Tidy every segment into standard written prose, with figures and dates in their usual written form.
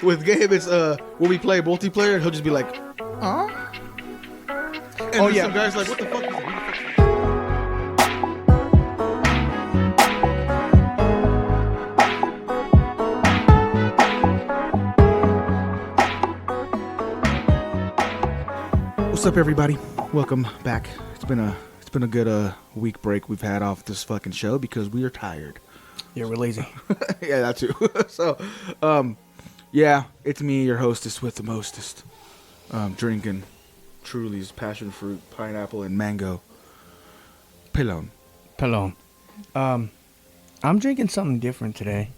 With Gabe, it's when we play multiplayer, he'll just be like, huh? And Oh, yeah. some guys like, what the fuck is it? What's up, everybody? Welcome back. It's been a good week break we've had off this fucking show because we are tired. Yeah, we're lazy. Yeah, that too. So, yeah, it's me, your hostess with the mostest. Drinking Truly's passion fruit, pineapple, and mango. Pelon. I'm drinking something different today.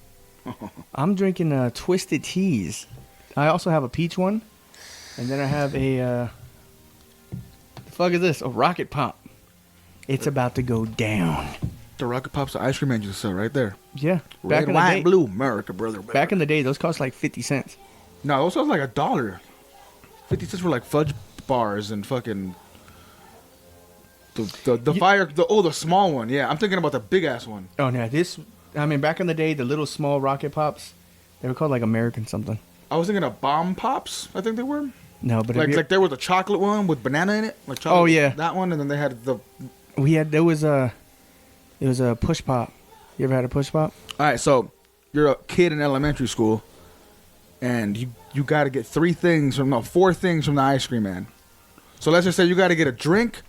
I'm drinking Twisted Teas. I also have a peach one. And then I have the fuck is this? A Rocket Pop. It's about to go down. The Rocket Pops, the ice cream man just sell right there. Yeah. Red, white, blue, America, brother. Back in the day, those cost like 50 cents. No, those sounds like $1. 50 cents for like fudge bars and fucking the small one. Yeah, I'm thinking about the big ass one. Oh, no. Back in the day, the little small Rocket Pops, they were called like American something. I was thinking of Bomb Pops, I think they were. No, but like there was a chocolate one with banana in it. Like chocolate, oh, yeah. That one, and then they had There was a Push Pop. You ever had a Push Pop? All right, so you're a kid in elementary school, and you got to get four things from the ice cream man. So let's just say you got to get a drink,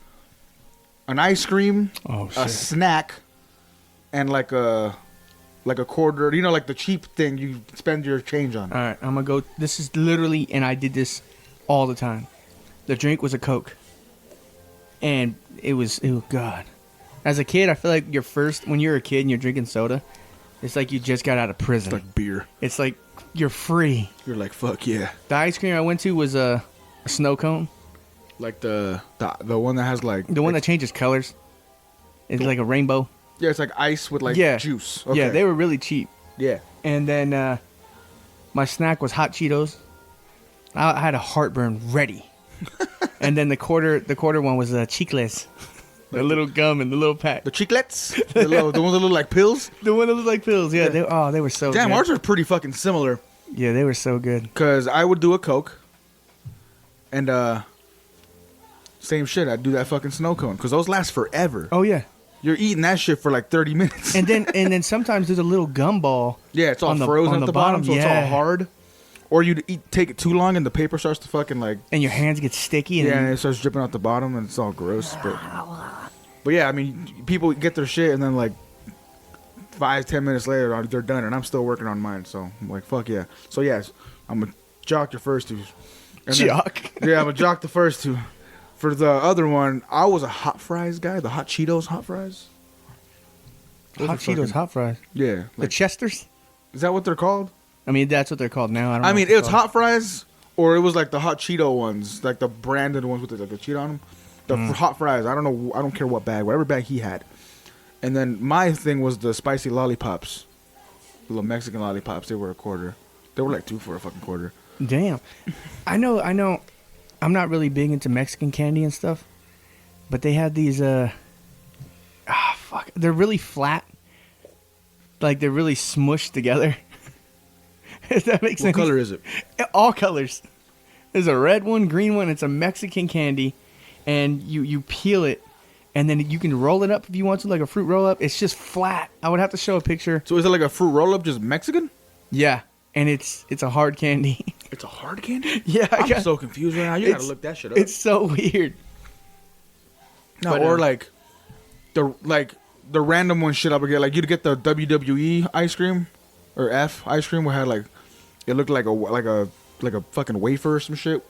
an ice cream, a snack, and like a quarter. You know, like the cheap thing you spend your change on. All right, I'm gonna go. This is literally, and I did this all the time. The drink was a Coke, and it was God. As a kid, I feel like when you're a kid and you're drinking soda, it's like you just got out of prison. It's like beer. It's like you're free. You're like, fuck yeah. The ice cream I went to was a snow cone. Like the one that has like... The one that changes colors. It's like a rainbow. Yeah, it's like ice with like juice. Okay. Yeah, they were really cheap. Yeah. And then my snack was hot Cheetos. I had a heartburn ready. And then the quarter one was Chicles. The little gum in the little pack. The chiclets? the ones that look like pills? The one that looked like pills, yeah. They were so good. Damn, ours are pretty fucking similar. Yeah, they were so good. Because I would do a Coke. And, same shit. I'd do that fucking snow cone. Because those last forever. Oh, yeah. You're eating that shit for like 30 minutes. and then sometimes there's a little gum ball. Yeah, it's all frozen at the bottom, so it's all hard. Or you take it too long and the paper starts to fucking like... And your hands get sticky. And it starts dripping out the bottom and it's all gross. But yeah, I mean, people get their shit and then like 5-10 minutes later they're done and I'm still working on mine. So I'm like, fuck yeah. So yes, I'm a jock your first two. Jock? Yeah, I'm a jock the first two. For the other one, I was a hot fries guy. The hot Cheetos hot fries. Hot Cheetos hot fries? Yeah. The Chesters? Is that what they're called? I mean, that's what they're called now. I mean, it's hot fries, or it was like the hot Cheeto ones, like the branded ones with the Cheeto on them. The hot fries. I don't know. I don't care what bag, whatever bag he had. And then my thing was the spicy lollipops, the little Mexican lollipops. They were a quarter. They were like $2 for a fucking quarter. Damn. I know. I'm not really big into Mexican candy and stuff, but they had these. Fuck. They're really flat. Like they're really smushed together. If that makes sense. What color is it? All colors. There's a red one, green one. It's a Mexican candy, and you peel it, and then you can roll it up if you want to, like a fruit roll up. It's just flat. I would have to show a picture. So is it like a fruit roll up, just Mexican? Yeah, and it's a hard candy. It's a hard candy? Yeah, I'm so confused right now. You gotta look that shit up. It's so weird. No, but, or like the random one shit I would get. Like you'd get the WWE ice cream or F ice cream where it had like it looked like a fucking wafer or some shit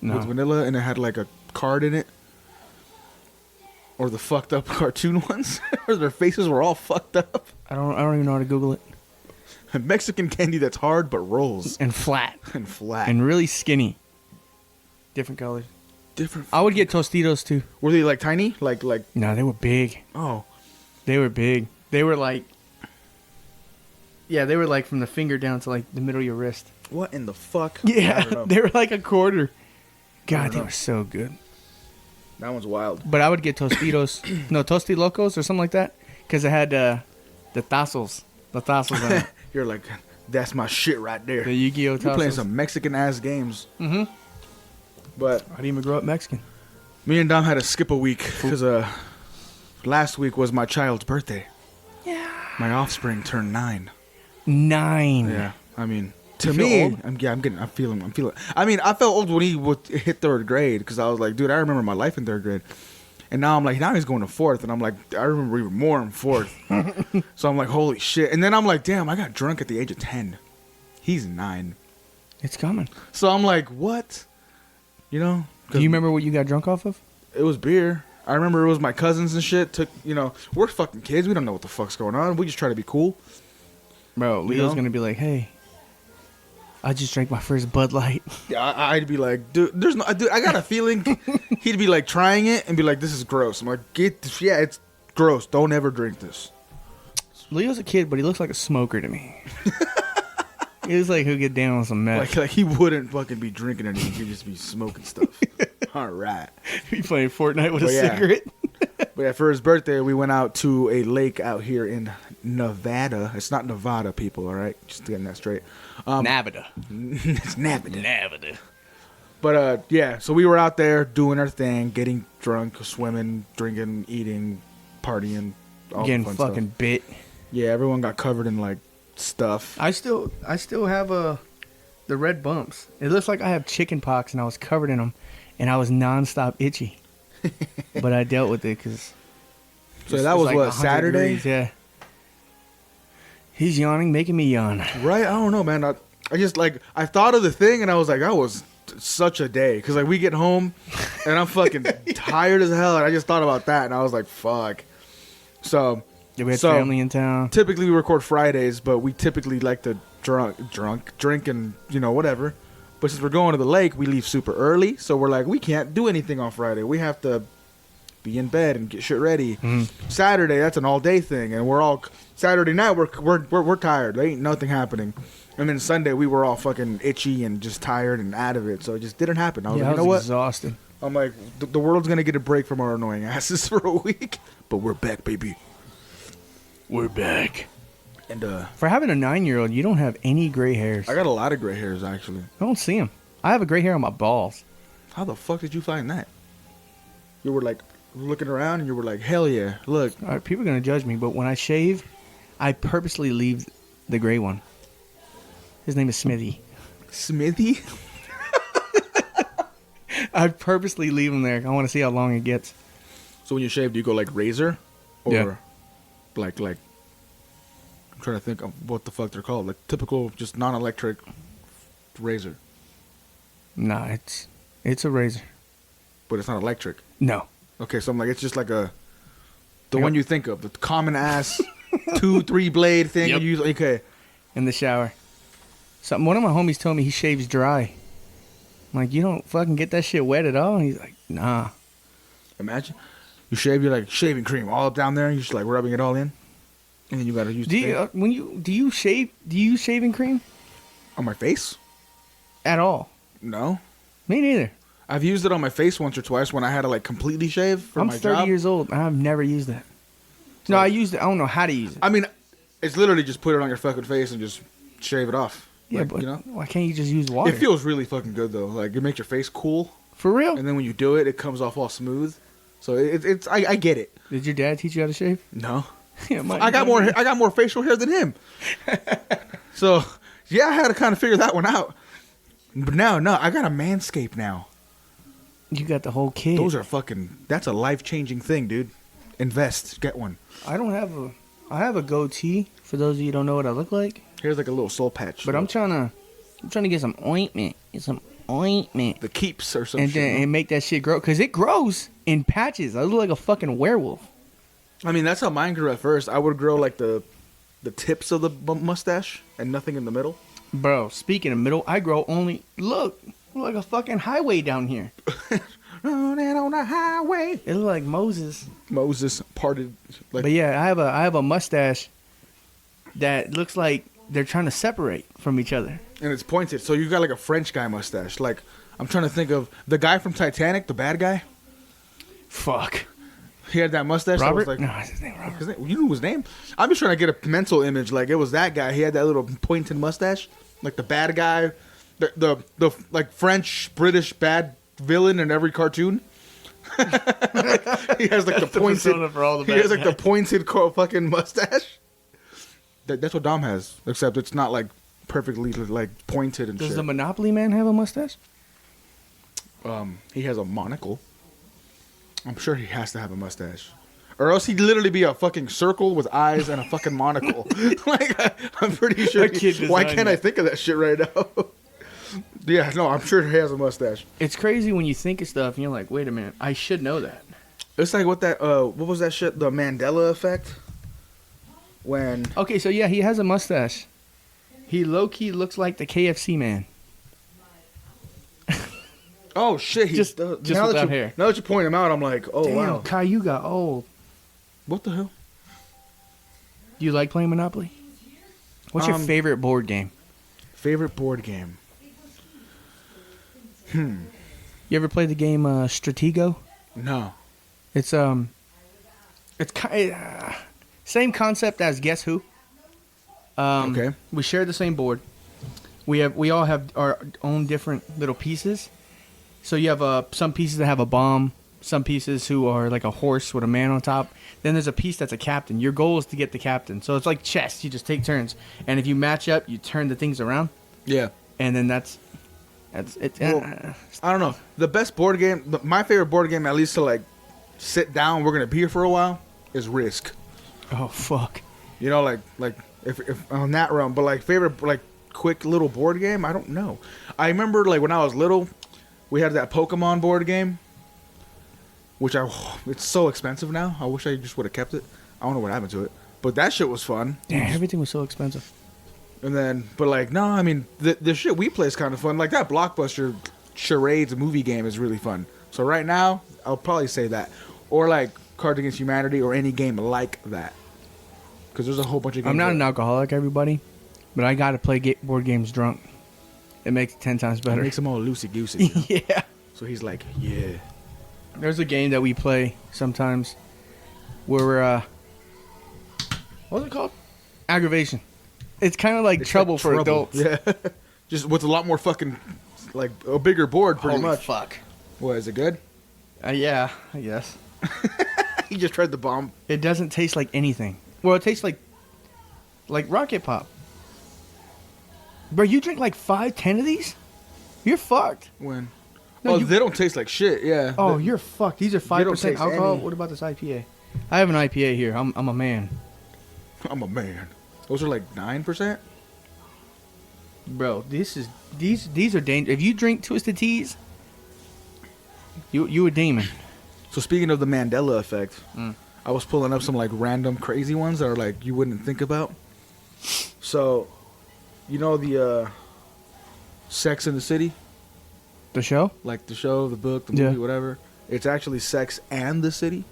with vanilla, and it had like a card in it. Or the fucked up cartoon ones, where their faces were all fucked up. I don't even know how to Google it. A Mexican candy that's hard but rolls and flat and really skinny. Different colors. Different. I would get Tostitos too. Were they like tiny? Like? No, they were big. Oh, they were big. They were like. Yeah, they were like from the finger down to like the middle of your wrist. What in the fuck? Yeah, they were like a quarter. God, they were so good. That one's wild. But I would get Tostitos. No, Tosti Locos or something like that. Because it had the tassels. The tassels on it. You're like, That's my shit right there. The Yu-Gi-Oh! You're playing Tassos. some Mexican ass games. Mm-hmm. But I didn't even grow up Mexican. me and Dom had to skip a week because last week was my child's birthday. Yeah. My offspring turned 9. 9. Yeah, I mean, to You feel me, old? I'm feeling. I mean, I felt old when he would hit 3rd grade because I was like, dude, I remember my life in 3rd grade, and now I'm like, now he's going to 4th, and I'm like, I remember even more in 4th. So I'm like, holy shit, and then I'm like, damn, I got drunk at the age of 10. He's 9, It's coming. so I'm like, what? You know? Do you remember what you got drunk off of? It was beer. I remember it was my cousins and shit. We're fucking kids. We don't know what the fuck's going on. We just try to be cool. Bro, You Leo's know? gonna be like, hey, I just drank my first Bud Light. Yeah, I'd be like, dude, I got a feeling he'd be like trying it and be like, this is gross. I'm like, it's gross. Don't ever drink this. Leo's a kid, but he looks like a smoker to me. He looks like he'll get down on some meth. Like he wouldn't fucking be drinking anything. He'd just be smoking stuff. All right. He playing Fortnite with But a yeah. cigarette. But yeah, for his birthday, we went out to a lake out here in Nevada. It's not Nevada, people, all right? Just getting that straight. Navida. It's Nevada. Navida. But yeah, so we were out there doing our thing, getting drunk, swimming, drinking, eating, partying, all Getting the fun fucking stuff. bit. Yeah, everyone got covered in like stuff. I still have the red bumps. It looks like I have chicken pox and I was covered in them, and I was nonstop itchy. But I dealt with it because. So that was what, Saturday? Yeah. He's yawning, making me yawn. Right? I don't know, man. I just like I thought of the thing and I was like, that was such a day because like we get home and I'm fucking tired as hell and I just thought about that and I was like, fuck. So Yeah, we had So- family in town. typically we record Fridays, but we typically like to drink and whatever. But since we're going to the lake, we leave super early, so we're like, we can't do anything on Friday. We have to be in bed and get shit ready. Saturday, that's an all day thing, and we're all Saturday night. We're tired. There ain't nothing happening. And then Sunday, we were all fucking itchy and just tired and out of it, so it just didn't happen. I was Yeah, like, I you know was what? exhausted. I'm like, the world's gonna get a break from our annoying asses for a week, but we're back, baby. We're back. And For having a 9-year-old, you don't have any gray hairs. I got a lot of gray hairs actually. I don't see them. I have a gray hair on my balls. How the fuck did you find that? You were like looking around and you were like, hell yeah, look. All right, people are gonna judge me, but when I shave, I purposely leave the gray one. His name is Smithy. Smithy? I purposely leave him there. I want to see how long it gets. So when you shave, do you go like razor? Or Yeah. like I'm trying to think of what the fuck they're called. Like typical just non-electric razor. Nah, it's a razor. But it's not electric. No. Okay, so I'm like, it's just like the Yep. one you think of. The common ass 2-3 blade thing Yep. you use. Okay. In the shower. One of my homies told me he shaves dry. I'm like, you don't fucking get that shit wet at all? And he's like, nah. Imagine. You shave, you're like shaving cream all up down there, and you're just like rubbing it all in. And then you gotta use Do the you thing. do you shave? Do you use shaving cream On my face? at all? No. Me neither. I've used it on my face once or twice when I had to like completely shave for I'm my 30 job. years old. And I've never used that. No, I used it. I don't know how to use it. I mean, it's literally just put it on your fucking face and just shave it off. Yeah, Like, but you know, why can't you just use water? it feels really fucking good though. Like it makes your face cool, For real? and then when you do it, it comes off all smooth. So I get it. Did your dad teach you how to shave? No, Yeah, my- I got more facial hair than him. So yeah, I had to kind of figure that one out. But no, I got a Manscaped now. You got the whole kit. That's a life-changing thing, dude. Invest, get one. I have a goatee. For those of you who don't know what I look like, Here's like a little soul patch. but I'm trying to get some ointment. Get some ointment. the keeps or some And shit. then and make that shit grow, cause it grows in patches. I look like a fucking werewolf. I mean, that's how mine grew at first. I would grow like the tips of the mustache and nothing in the middle. Bro, speaking of middle, I grow only look like a fucking highway down here. Running on the highway. It look like Moses. Moses parted. Like, But yeah, I have a mustache that looks like they're trying to separate from each other. and it's pointed. So you got like a French guy mustache. Like, I'm trying to think of the guy from Titanic, the bad guy. Fuck. He had that mustache. That was Robert? like, No, it's his name Robert. You knew his name? I'm just trying to get a mental image. Like it was that guy. He had that little pointed mustache, like the bad guy, the like French British bad villain in every cartoon. He has like the pointed. persona for all the he bad has like the guys. pointed fucking mustache. That's what Dom has, except it's not like perfectly like pointed and Does shit. the Monopoly man have a mustache? He has a monocle. I'm sure he has to have a mustache. Or else he'd literally be a fucking circle with eyes and a fucking monocle. Like, I'm pretty sure. That kid Why designed can't I that. think of that shit right now? Yeah, no, I'm sure he has a mustache. It's crazy when you think of stuff and you're like, wait a minute, I should know that. It's like what that, what was that shit? The Mandela effect? When, Okay, so yeah, he has a mustache. He low-key looks like the KFC man. oh shit, he Just now without that you, hair. Now that you point him out, I'm like, oh Damn, wow. Kai, you got old. What the hell? Do you like playing Monopoly? What's your favorite board game? Favorite board game? You ever play the game Stratego? No. It's same concept as Guess Who. Okay. We share the same board. We all have our own different little pieces. So you have some pieces that have a bomb, some pieces who are like a horse with a man on top. Then there's a piece that's a captain. Your goal is to get the captain. So it's like chess. You just take turns, and if you match up, you turn the things around, Yeah. and then that's it. Well, I don't know. The best board game, my favorite board game, at least to like sit down, we're gonna be here for a while, is Risk. Oh fuck. You know, like if on that realm, but like favorite like quick little board game, I don't know. I remember like when I was little, we had that Pokemon board game, which it's so expensive now. I wish I just would have kept it. I don't know what happened to it, but that shit was fun. Damn, everything was so expensive. And then, but like no, I mean the shit we play is kind of fun. Like that Blockbuster Charades movie game is really fun. So right now, I'll probably say that, or like Cards Against Humanity, or any game like that. Because there's a whole bunch of games. I'm not that- an alcoholic, everybody, but I gotta play board games drunk. It makes it 10 times It better. makes them all loosey goosey. Yeah. So he's like, yeah. There's a game that we play sometimes where we're what's it called? Aggravation. It's kind of like It's trouble like for adults. Yeah. Just with a lot more fucking, like a bigger board, pretty Holy much. fuck. What, is it good? Yeah, I guess. He just tried the bomb. It doesn't taste like anything. Well, it tastes like Rocket Pop. Bro, you drink like 5-10 of these? You're fucked. When? No, oh, you- they don't taste like shit. Yeah. Oh, They- you're fucked. These are They don't 5% taste alcohol. any. What about this IPA? I have an IPA here. I'm a man. I'm a man. Those are like 9%. Bro, these are dangerous. If you drink Twisted Teas, you a demon. So speaking of the Mandela effect, Mm. I was pulling up some like random crazy ones that are like you wouldn't think about. So, you know the Sex in the City, The show? like the show, the book, the Yeah. movie, whatever. It's actually Sex and the City.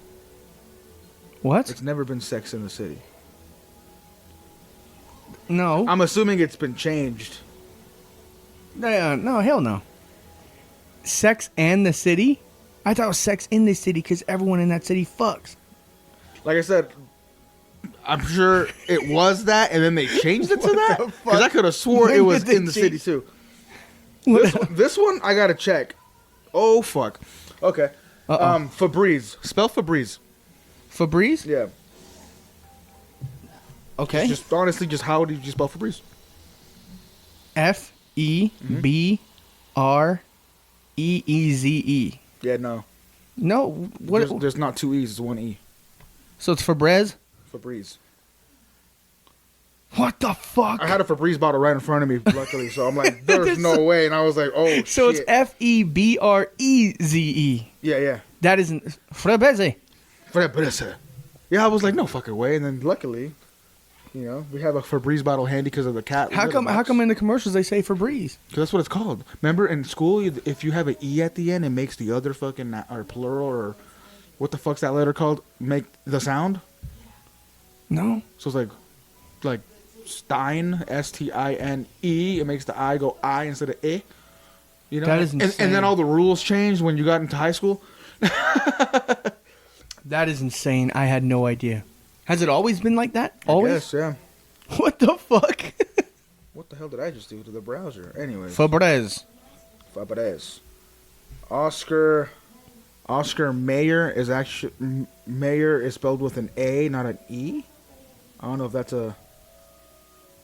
What? It's never been Sex in the City. No. I'm assuming it's been changed. No, hell no. Sex and the City? I thought it was Sex in the City because everyone in that city fucks. Like I said, I'm sure it was that, and then they changed it to What that. the Because I fuck? could have swore When it was did they in the city change- too. This one I gotta check. Oh fuck. Okay. Uh-oh. Febreze. Spell Febreze. Febreze? Yeah. Okay. Just honestly, just how did you spell Febreze? Febreze. Yeah, no. No, what? There's not two E's, it's one E. So it's Febreze? Febreze. What the fuck? I had a Febreze bottle right in front of me, luckily, so I'm like, there's no way. And I was like, oh, So shit. it's Febreze. Yeah. That isn't Febreze. Febreze. Yeah, I was like, no fucking way. And then luckily, you know, we have a Febreze bottle handy because of the cat. How come in the commercials they say Febreze? Because that's what it's called. Remember in school, if you have an E at the end, it makes the other fucking, or plural, or what the fuck's that letter called? Make the sound? No. So it's like Stein, S-T-I-N-E. It makes the I go I instead of I. You know? That is and insane. then all the rules changed when you got into high school. That is insane. I had no idea. Has it always been like that? Always? Yes, yeah. What the fuck? What the hell did I just do to the browser? Anyways. Fabrez. Fabrez. Oscar Mayer is actually Mayer is spelled with an A, not an E. I don't know if that's a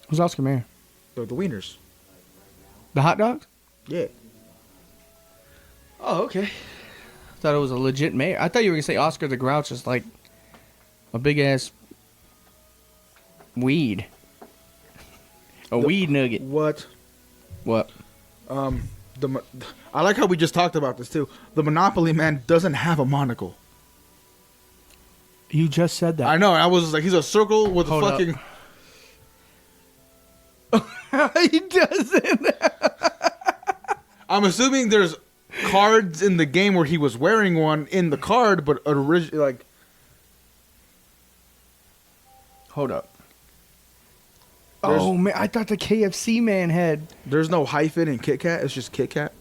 Who's Oscar Mayer? the wieners. The hot dogs? Yeah. Oh, okay. Thought it was a legit mayor. I thought you were gonna say Oscar the Grouch is like a big ass weed. Weed nugget. What? What? I like how we just talked about this too. The Monopoly man doesn't have a monocle. You just said that. I know. I was like, he's a circle with Hold a up. fucking. He doesn't. I'm assuming there's cards in the game where he was wearing one in the card, but like. Hold up. There's- Oh man, I thought the KFC man had. There's no hyphen in Kit Kat. It's just Kit Kat.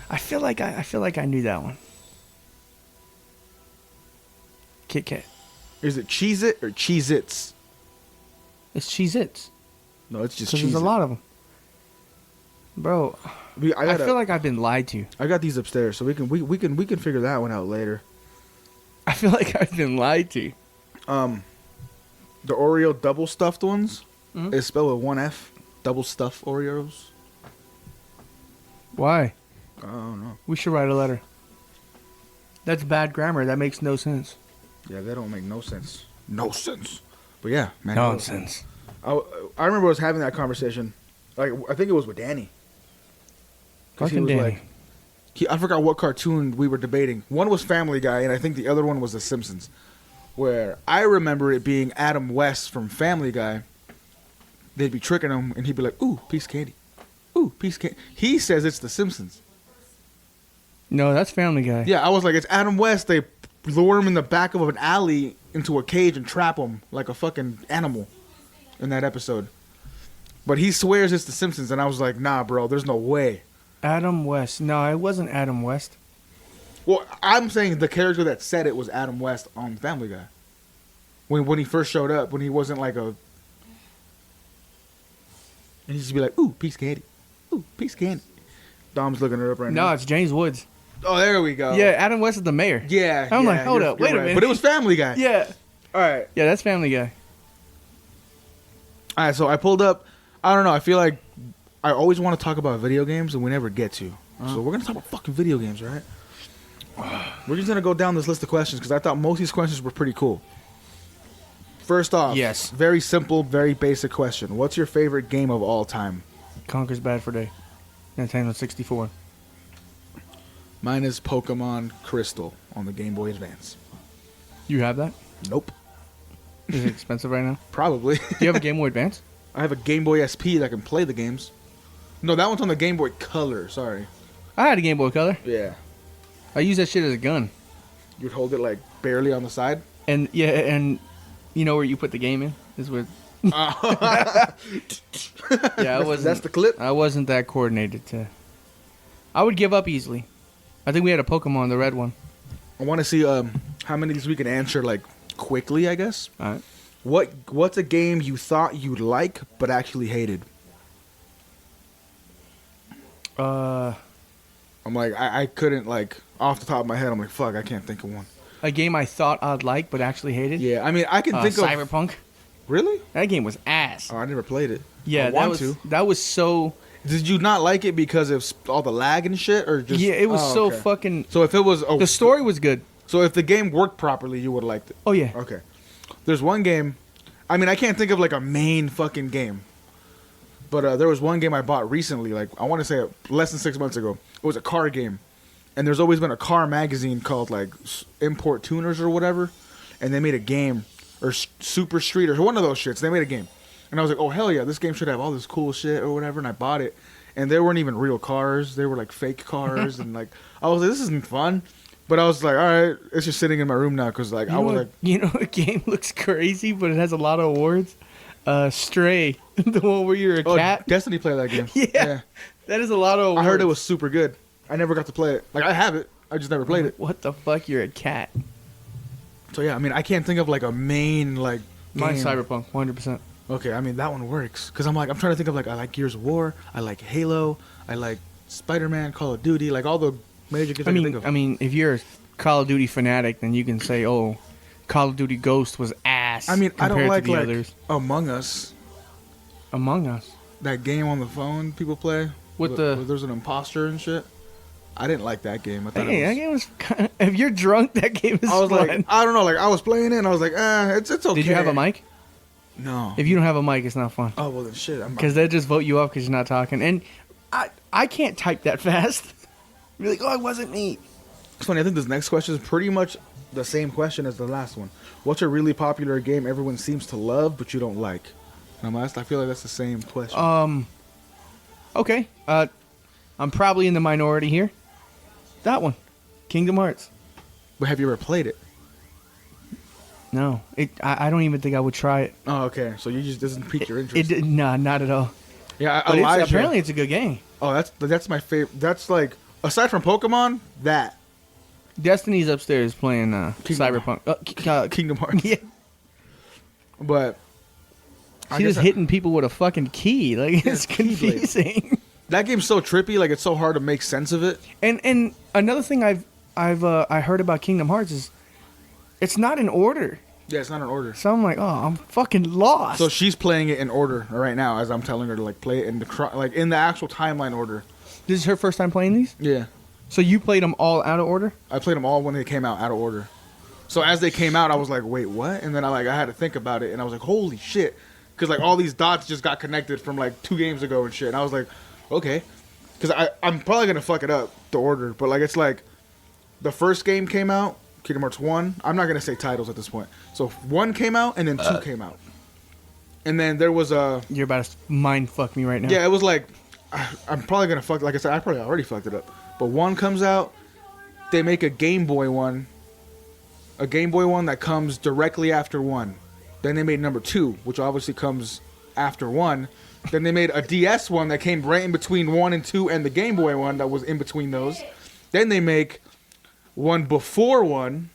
I feel like I knew that one. Kit Kat. Is it Cheez-It or Cheez-Its? It's Cheez-Its. No, it's just Because Cheez-It. there's a lot of them. Bro, I feel like I've been lied to. I got these upstairs, so we can figure that one out later. I feel like I've been lied to. The Oreo double stuffed ones Mhm. is spelled with one F. Double stuffed Oreos. Why? I don't know. We should write a letter. That's bad grammar. That makes no sense. Yeah, they don't make no sense. No sense. But yeah, man. Nonsense. I remember I was having that conversation. Like I think it was with Danny. 'Cause he Fucking was Danny. like, I forgot what cartoon we were debating. One was Family Guy, and I think the other one was The Simpsons. Where I remember it being Adam West from Family Guy. They'd be tricking him, and he'd be like, "Ooh, piece of candy. Ooh, piece of candy." He says it's The Simpsons. No, that's Family Guy. Yeah, I was like, it's Adam West. They lure him in the back of an alley into a cage and trap him like a fucking animal in that episode. But he swears it's The Simpsons, and I was like, nah, bro, there's no way. Adam West. No, it wasn't Adam West. Well, I'm saying the character that said it was Adam West on Family Guy. When he first showed up, when he wasn't like a... And he'd just be like, ooh, piece of candy. Ooh, piece of candy. Dom's looking it up right No, now. it's James Woods. Oh, there we go. Yeah, Adam West is the mayor. Yeah. I'm yeah, like, hold you're- up, you're wait a right. minute. But it was Family Guy. Yeah. All right. Yeah, that's Family Guy. All right, so I pulled up. I don't know. I feel like I always want to talk about video games, and we never get to. So we're gonna talk about fucking video games, right? We're just gonna go down this list of questions because I thought most of these questions were pretty cool. First off, Yes. very simple, very basic question. What's your favorite game of all time? Conker's Bad for Day. Nintendo 64. Mine is Pokemon Crystal on the Game Boy Advance. You have that? Nope. Is it expensive right now? Probably. Do you have a Game Boy Advance? I have a Game Boy SP that can play the games. No, that one's on the Game Boy Color. Sorry. I had a Game Boy Color. Yeah. I used that shit as a gun. You'd hold it like barely on the side. And yeah, and you know where you put the game in is with. Yeah, I wasn't. That's the clip. I wasn't that coordinated to. I would give up easily. I think we had a Pokemon, the red one. I want to see how many of these we can answer like quickly. I guess. All right. What's a game you thought you'd like but actually hated? I'm like I couldn't like off the top of my head. I'm like fuck. I can't think of one. A game I thought I'd like but actually hated. Yeah, I mean I can think of Cyberpunk. really. That game was ass. Oh, I never played it. Yeah, I want to. that was so. Did you not like it because of all the lag and shit, or just? Yeah, it was Oh, so okay. fucking. So if it was, The story was good. so if the game worked properly, you would have liked it. Oh yeah. Okay. There's one game. I mean, I can't think of like a main fucking game. But there was one game I bought recently, like I want to say less than 6 months ago. It was a car game, and there's always been a car magazine called like Import Tuners or whatever, and they made a game or Super Street or one of those shits. They made a game, and I was like, oh hell yeah, this game should have all this cool shit or whatever, and I bought it, and they weren't even real cars. They were like fake cars, and like I was like, this isn't fun. But I was like, all right, it's just sitting in my room now because like I was like, You know, a game looks crazy, but it has a lot of awards. Stray, the one where you're a oh, cat. Destiny played that game. Yeah. That is a lot of I awards. heard it was super good. I never got to play it. Like I have it. I just never played it. What the fuck? You're a cat. So yeah, I mean, I can't think of like a main like. Mine's game. Cyberpunk, 100%. Okay, I mean that one works because I'm trying to think of like I like Gears of War, I like Halo, I like Spider-Man, Call of Duty, like all the major games I can think of. I mean, if you're a Call of Duty fanatic, then you can say, "Oh, Call of Duty Ghost was ass." I mean, I don't compared like to the like others. Among Us, Among Us. that game on the phone people play With where the there's an imposter and shit. I didn't like that game. I thought hey, that it game was. Kinda, if you're drunk, that game is was. I was fun. like, I don't know, like I was playing it and I was like, it's okay. Did you have a mic? No. If you don't have a mic, it's not fun. Oh well, then shit. Because they just vote you off because you're not talking. And I can't type that fast. You're like, oh, it wasn't me. It's funny. I think this next question is pretty much the same question as the last one. What's a really popular game everyone seems to love but you don't like? And I feel like that's the same question. Okay. I'm probably in the minority here. That one, Kingdom Hearts. But have you ever played it? No, I don't even think I would try it. Oh, okay. So you just doesn't pique your interest. Nah, not at all. Yeah, But Elijah. apparently it's a good game. Oh, that's my favorite. That's like aside from Pokemon, that Destiny's upstairs playing Kingdom Cyberpunk. Kingdom Hearts. Yeah, But I she's guess just hitting people with a fucking key. Like it's Keyblade. confusing. that game's so trippy. Like it's so hard to make sense of it. And another thing I heard about Kingdom Hearts is it's not in order. Yeah, it's not in order. So I'm like, oh, I'm fucking lost. So she's playing it in order right now, as I'm telling her to like play it in in the actual timeline order. This is her first time playing these. Yeah, So you played them all out of order. I played them all when they came out out of order. So as they came out, I was like, wait, what? And then I had to think about it, and I was like, holy shit, because like all these dots just got connected from like 2 games ago and shit. And I was like, okay, because I'm probably gonna fuck it up the order, but like it's like the first game came out. Kingdom Hearts 1. I'm not going to say titles at this point. So 1 came out and then 2 came out. And then there was a... You're about to mind fuck me right now. Yeah, it was like... I'm probably going to fuck... Like I said, I probably already fucked it up. But 1 comes out. They make a Game Boy one. A Game Boy one that comes directly after 1. Then they made number 2, which obviously comes after 1. Then they made a DS one that came right in between 1 and 2 and the Game Boy one that was in between those. Then they make... one before 1,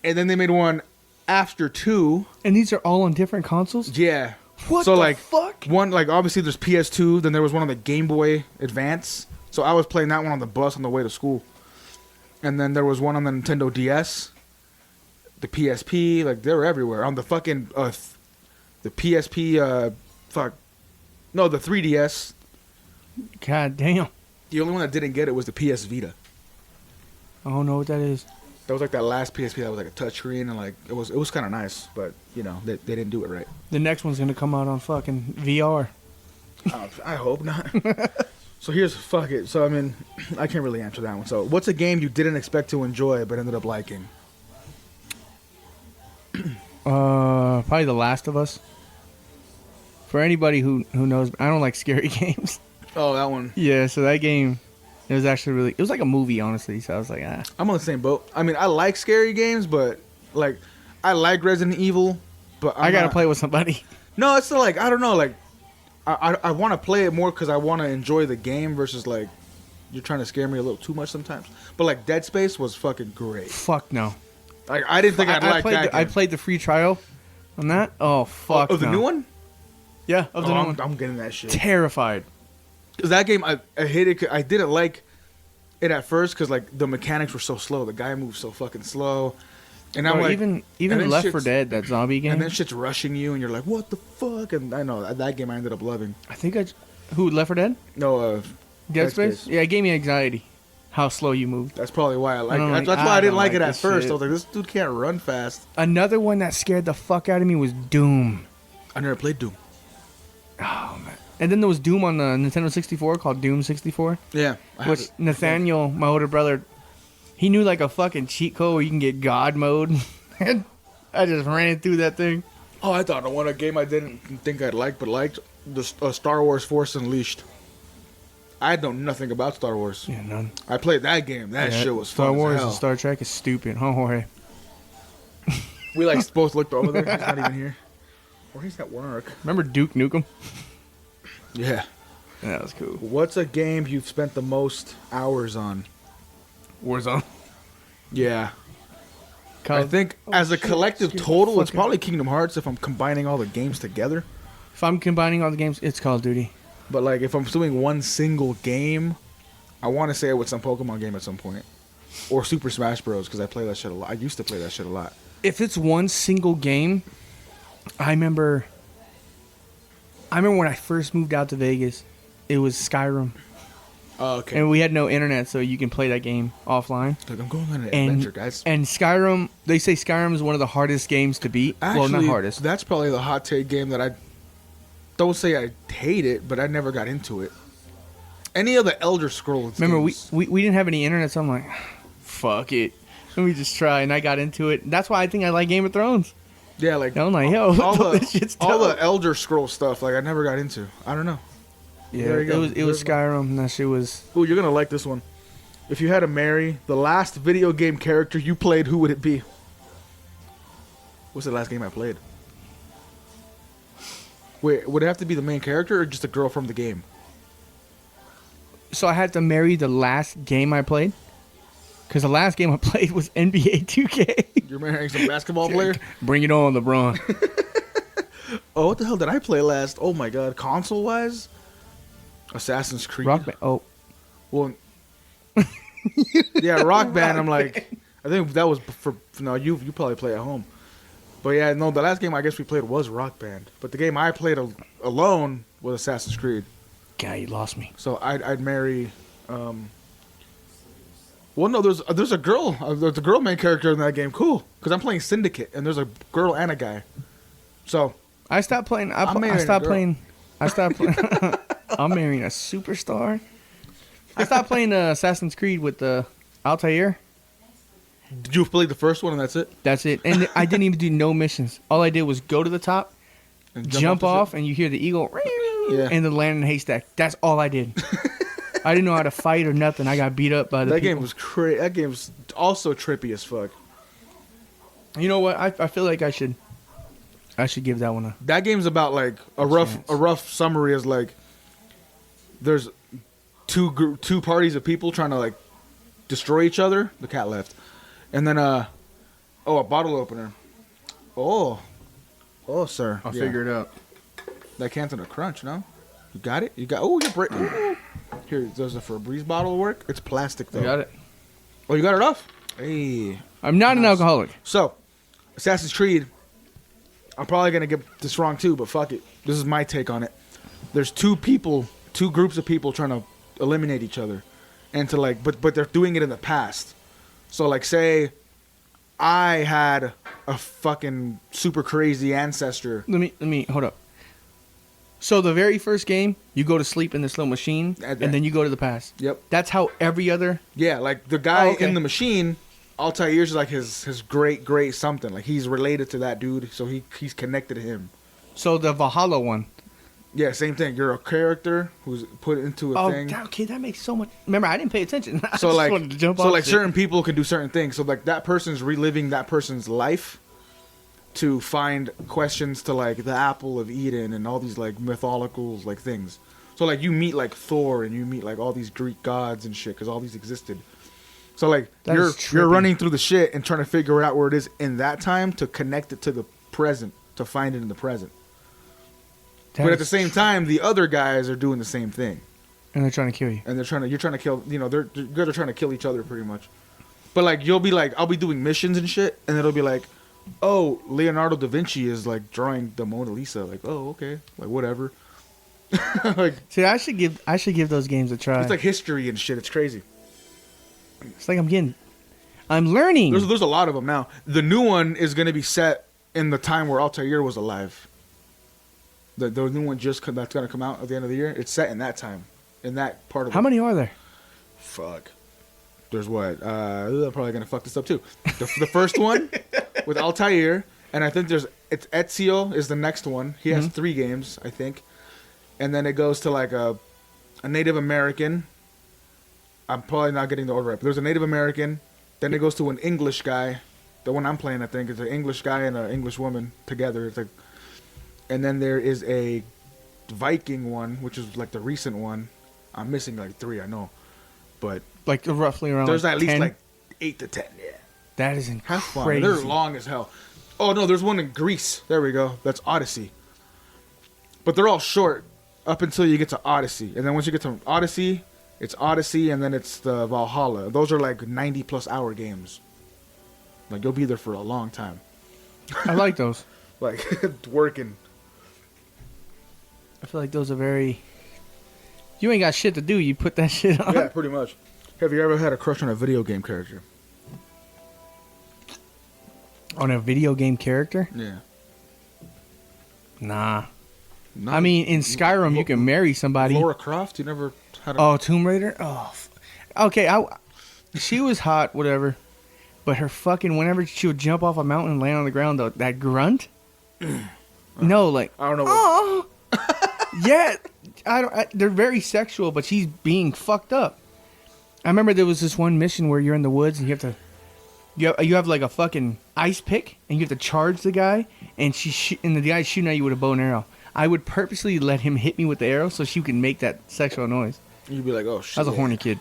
and then they made one after 2. And these are all on different consoles? Yeah. What so the like fuck? One like obviously there's PS2, then there was one on the Game Boy Advance. So I was playing that one on the bus on the way to school. And then there was one on the Nintendo DS, the PSP, like they were everywhere. On the fucking the PSP no, the 3DS. God damn. The only one that didn't get it was the PS Vita. I don't know what that is. That was like that last PSP that was like a touchscreen and like it was kind of nice, but you know they didn't do it right. The next one's gonna come out on fucking VR. I hope not. So here's fuck it. So I mean, I can't really answer that one. So what's a game you didn't expect to enjoy but ended up liking? Probably The Last of Us. For anybody who knows, I don't like scary games. Oh, that one. Yeah, so that game, it was actually really. It was like a movie, honestly. So I was like, ah. I'm on the same boat. I mean, I like scary games, but like, I like Resident Evil, but I gotta play with somebody. No, it's still like I don't know. Like, I want to play it more because I want to enjoy the game versus like you're trying to scare me a little too much sometimes. But like Dead Space was fucking great. Fuck no. Like I didn't think I'd like that. I played the free trial on that. Oh fuck. Of the no. new one? Yeah, of the new one. I'm getting that shit. Terrified. Because that game, I hate it. I didn't like it at first because like the mechanics were so slow. The guy moves so fucking slow, and I'm Or like, even and then Left 4 shit's- Dead, that zombie game. and then shit's rushing you, and you're like, what the fuck? And I know that game I ended up loving. I think who Left 4 Dead? No, Dead Space? Yeah, it gave me anxiety. How slow you moved. that's probably why I like I'm it. like, That's I why I didn't don't like like it at this first. shit. I was like, this dude can't run fast. Another one that scared the fuck out of me was Doom. I never played Doom. Oh man. And then there was Doom on the Nintendo 64 called Doom 64. Yeah, I Which Nathaniel, my older brother, he knew like a fucking cheat code where you can get God mode. And I just ran through that thing. Oh, I thought of one a game I didn't think I'd like, but liked the Star Wars Force Unleashed. I know nothing about Star Wars. Yeah, none. I played that game. That Yeah, shit was Star fun Wars as hell. and Star Trek is stupid. Oh, hey. We like both looked over there. He's not even here. Or he's at work. Remember Duke Nukem? Yeah. Yeah, that was cool. What's a game you've spent the most hours on? Warzone. Yeah. Call I of- think Oh, as a shit, collective excuse me, total, it's fucking- probably Kingdom Hearts if I'm combining all the games together. If I'm combining all the games, it's Call of Duty. But like if I'm doing one single game, I want to say it with some Pokemon game at some point, or Super Smash Bros. Because I play that shit a lot. I used to play that shit a lot. If it's one single game, I remember when I first moved out to Vegas, it was Skyrim. Oh, okay. And we had no internet, so you can play that game offline. Like I'm going on an And, adventure, guys. and Skyrim, they say Skyrim is one of the hardest games to beat. Actually, well, not hardest. That's probably the hot take game that I don't say I hate it, but I never got into it. Any of the Elder Scrolls Remember, games. we didn't have any internet, so I'm like, fuck it. Let me just try. And I got into it. That's why I think I like Game of Thrones. Yeah, like I'm like, yo, this shit's all the dope. Elder Scrolls stuff, like I never got into. I don't know. Yeah, there you go. it was Skyrim, and that shit was... Ooh, you're gonna like this one. If you had to marry the last video game character you played, who would it be? What's the last game I played? Wait, would it have to be the main character or just a girl from the game? So I had to marry the last game I played? Because the last game I played was NBA 2K. You're marrying some basketball player? Bring it on, LeBron. Oh, what the hell did I play last? Oh my god, console wise? Assassin's Creed. Rock Band. Oh, Well, yeah, Rock Band. I'm like, I think that was for no. You probably play at home, but yeah, no. The last game I guess we played was Rock Band, but the game I played alone was Assassin's Creed. God, you lost me. So I'd marry. Well, no, there's a girl. There's a girl main character in that game. Cool, because I'm playing Syndicate, and there's a girl and a guy. So I stopped playing. I'm I marrying a stopped girl. playing. I stopped playing. I'm marrying a superstar. I stopped playing Assassin's Creed with Altair. did you play the first one and that's it? That's it. And I didn't even do no missions. All I did was go to the top, And jump the off, ship? and you hear the eagle, Yeah. and then land in a haystack. That's all I did. I didn't know how to fight or nothing. I got beat up by the That people. game was crazy. That game was also trippy as fuck. You know what? I feel like I should give that one a. That game's about like a rough summary is like there's two parties of people trying to like destroy each other. The cat left, and then a bottle opener. Oh, sir, I'll Yeah. figure it out. That can's in a crunch. No, you got it. You got. Oh, you're break. Here, does the Febreze bottle work? It's plastic though. I got it. Oh, you got it off. Hey. I'm not an alcoholic. So, Assassin's Creed. I'm probably gonna get this wrong too, but fuck it. This is my take on it. There's two groups of people trying to eliminate each other, and to like, but they're doing it in the past. So like, say, I had a fucking super crazy ancestor. Let me hold up. So the very first game, you go to sleep in this little machine, At and then you go to the past. Yep. That's how every other. Yeah, like the guy Oh, okay. in the machine, Altair's like his great something. Like he's related to that dude, so he's connected to him. So the Valhalla one. Yeah, same thing. You're a character who's put into a thing. Okay, that makes so much. Remember, I didn't pay attention. I So just like, wanted to jump off shit. certain people can do certain things. So like that person's reliving that person's life to find questions to like the Apple of Eden and all these like mythological like things. So like you meet like Thor and you meet like all these Greek gods and shit because all these existed. So like That you're is trippy. you're running through the shit and trying to figure out where it is in that time to connect it to the present to find it in the present. That But at is the same time, the other guys are doing the same thing. and they're trying to kill you. And you're trying to kill, they're trying to kill each other pretty much. But like, you'll be like, I'll be doing missions and shit, and it'll be like, oh, Leonardo da Vinci is like drawing the Mona Lisa. Like, oh, okay, like whatever. Like, See, I should give those games a try. it's like history and shit. It's crazy. I'm learning. There's a lot of them now. The new one is gonna be set in the time where Altair was alive. The new one that's gonna come out at the end of the year. It's set in that time, in that part of. How many are there? Fuck. There's what? I'm probably gonna fuck this up too. The first one with Altair, and I think it's Ezio is the next one. He has 3 games, I think, and then it goes to like a Native American. I'm probably not getting the order right, but there's a Native American. Then it goes to an English guy. The one I'm playing, I think, is an English guy and an English woman together. It's like, and then there is a Viking one, which is like the recent one. I'm missing like 3, I know, but Like roughly around. There's like at least 10? like 8 to 10. Yeah. That is Have fun. crazy. They're long as hell. Oh no, there's one in Greece. There we go. That's Odyssey. But they're all short up until you get to Odyssey, and then once you get to Odyssey, it's Odyssey, and then it's the Valhalla. Those are like 90+ hour games. Like you'll be there for a long time. I like those. Like working. I feel like those are very. You ain't got shit to do. You put that shit on. Yeah, pretty much. Have you ever had a crush on a video game character? On a video game character? Yeah. Nah. No. I mean, in Skyrim, you can marry somebody. Lara Croft. You never had a. Oh, Tomb Raider. Oh, okay. She was hot, whatever. But her fucking whenever she would jump off a mountain and land on the ground, though, that grunt. No, like I don't know. oh, yeah. They're very sexual, but she's being fucked up. I remember there was this one mission where you're in the woods and you have like a fucking ice pick and you have to charge the guy and and the guy's shooting at you with a bow and arrow. I would purposely let him hit me with the arrow so she could make that sexual noise. You'd be like, oh shit. I was a horny kid.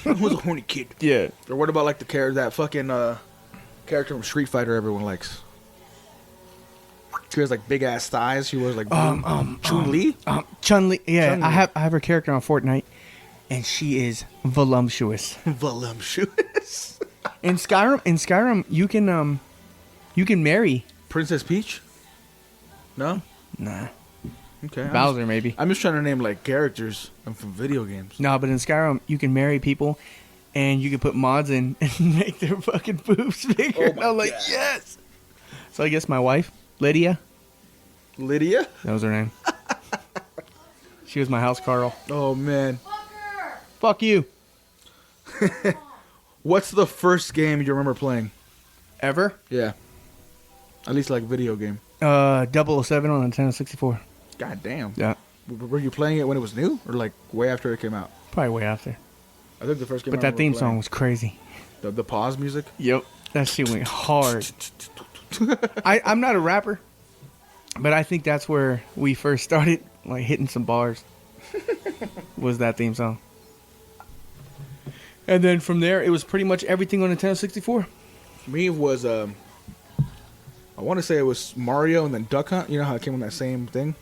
I was a horny kid. Yeah. Or what about like that fucking character from Street Fighter everyone likes? She has like big ass thighs. She was like Chun-Li. Chun-Li. Yeah, Chun-Li. I have her character on Fortnite, and she is voluptuous. Voluptuous. In Skyrim, you can marry. Princess Peach? No? Nah. Okay. Bowser maybe. I'm just trying to name like characters from video games. No, but in Skyrim, you can marry people, and you can put mods in and make their fucking boobs bigger. Oh And my I'm like, God. yes. So I guess my wife, Lydia, Lydia? that was her name. She was my house Carl. Oh man. Fuck you. What's the first game you remember playing? Ever? Yeah. At least like video game. 007 on the Nintendo 64. God damn. Yeah, Were you playing it when it was new or like way after it came out? probably way after. I think the first game. But that theme song was crazy. The pause music. Yep. That shit went hard. I'm not a rapper, but I think that's where we first started like hitting some bars. Was that theme song. And then from there, it was pretty much everything on Nintendo 64. Me was I want to say it was Mario and then Duck Hunt. You know how it came on that same thing?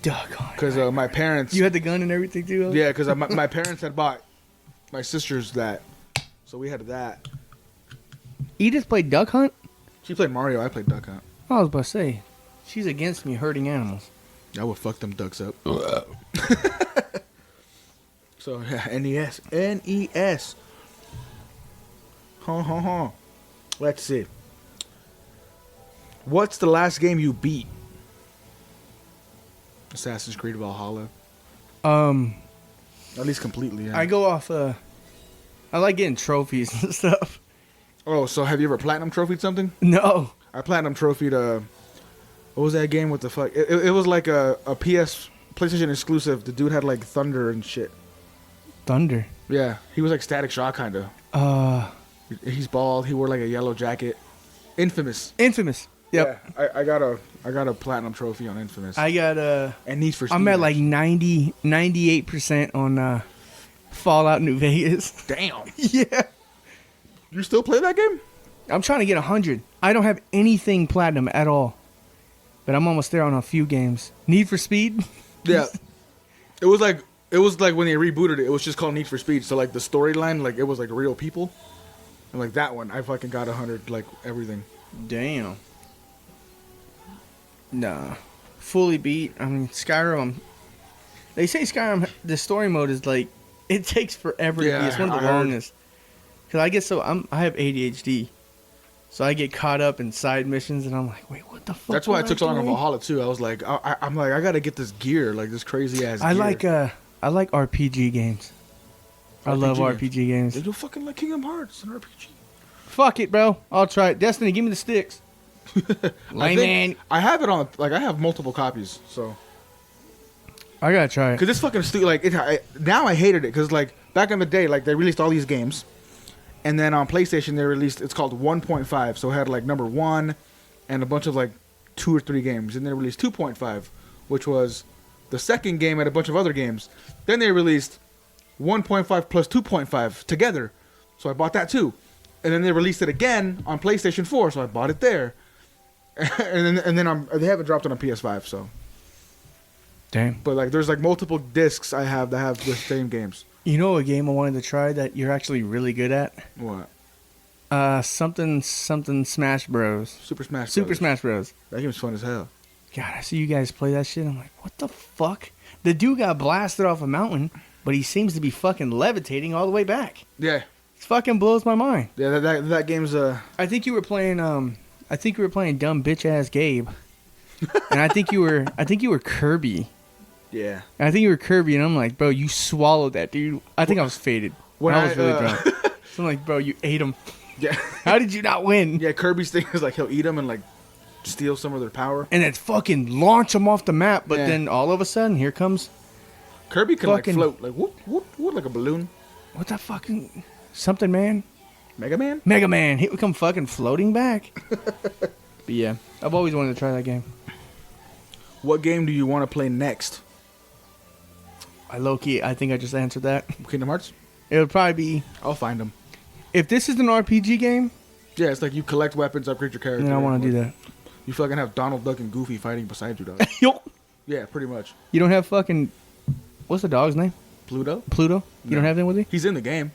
Duck Hunt. Because my parents. You had the gun and everything too? Huh? Yeah, because my parents had bought my sisters that, so we had that. Edith played Duck Hunt? She played Mario. I played Duck Hunt. I was about to say, she's against me hurting animals. I would fuck them ducks up. So yeah, NES. Let's see. What's the last game you beat? Assassin's Creed Valhalla. At least completely. Yeah. I go off, I like getting trophies and stuff. Oh, so have you ever platinum trophied something? No. I platinum trophied what was that game with the fuck? It was like a PlayStation exclusive. The dude had like thunder and shit. Thunder. Yeah, he was like Static Shock kind of. He's bald. He wore like a yellow jacket. Infamous. Infamous. Yep. Yeah, I got a platinum trophy on Infamous. I got and Need for Speed. I'm at like 98% on Fallout New Vegas. Damn. Yeah. You still play that game? I'm trying to get 100. I don't have anything platinum at all. But I'm almost there on a few games. Need for Speed? Yeah. It was like when they rebooted it. It was just called Need for Speed. So like the storyline, like it was like real people. And like that one, I fucking got 100, like everything. Damn. Nah. Fully beat. I mean, Skyrim. They say Skyrim, the story mode is like, it takes forever to Yeah, beat. It's one of the I heard. longest. Because I get I have ADHD. So I get caught up in side missions and I'm like, wait, what the fuck? That's why I was took so long on doing? Valhalla too. I was like, I'm like, I gotta get this gear, like this crazy ass. I gear. like RPG games. I love RPG games. They do fucking like Kingdom Hearts and RPG. Fuck it, bro. I'll try it. Destiny, give me the sticks. I think I have it on. Like I have multiple copies, so I gotta try it. because it's fucking stupid. Like now I hated it because like back in the day, like they released all these games, and then on PlayStation they released it's called 1.5. So it had like number 1 and a bunch of like 2 or 3 games, and they released 2.5, which was the second game and a bunch of other games. Then they released 1.5 plus 2.5 together. So I bought that too. And then they released it again on PlayStation 4, so I bought it there. and then they haven't dropped it on PS5, so. Damn. But like, there's like multiple discs I have that have the same games. You know a game I wanted to try that you're actually really good at? What? Something Smash Bros. Super Smash. Super Brothers. Smash Bros. That game's fun as hell. God, I see you guys play that shit. I'm like, what the fuck? The dude got blasted off a mountain, but he seems to be fucking levitating all the way back. Yeah. It fucking blows my mind. Yeah, that game's I think you were playing I think you were playing dumb bitch ass Gabe. And I think you were Kirby. Yeah. And I think you were Kirby, and I'm like, bro, you swallowed that, dude. I think I was faded. When I was really I, drunk. So I'm like, bro, you ate him. Yeah. How did you not win? Yeah, Kirby's thing is like he'll eat them and like steal some of their power. And then fucking launch them off the map, but Yeah. then all of a sudden, here comes Kirby can fucking- like float, like whoop, whoop, whoop, like a balloon. what the fucking something man? Mega Man? Mega Man. He would come fucking floating back. But yeah, I've always wanted to try that game. What game do you want to play next? I think I just answered that. Kingdom Hearts? It would probably be, I'll find them. if this is an RPG game, Yeah, it's like you collect weapons, upgrade your character. then I want to do that. You fucking have Donald Duck and Goofy fighting beside you, dog. Yo, Yeah, pretty much. you don't have fucking, what's the dog's name? Pluto? Pluto? You don't No. have that with you? He's in the game.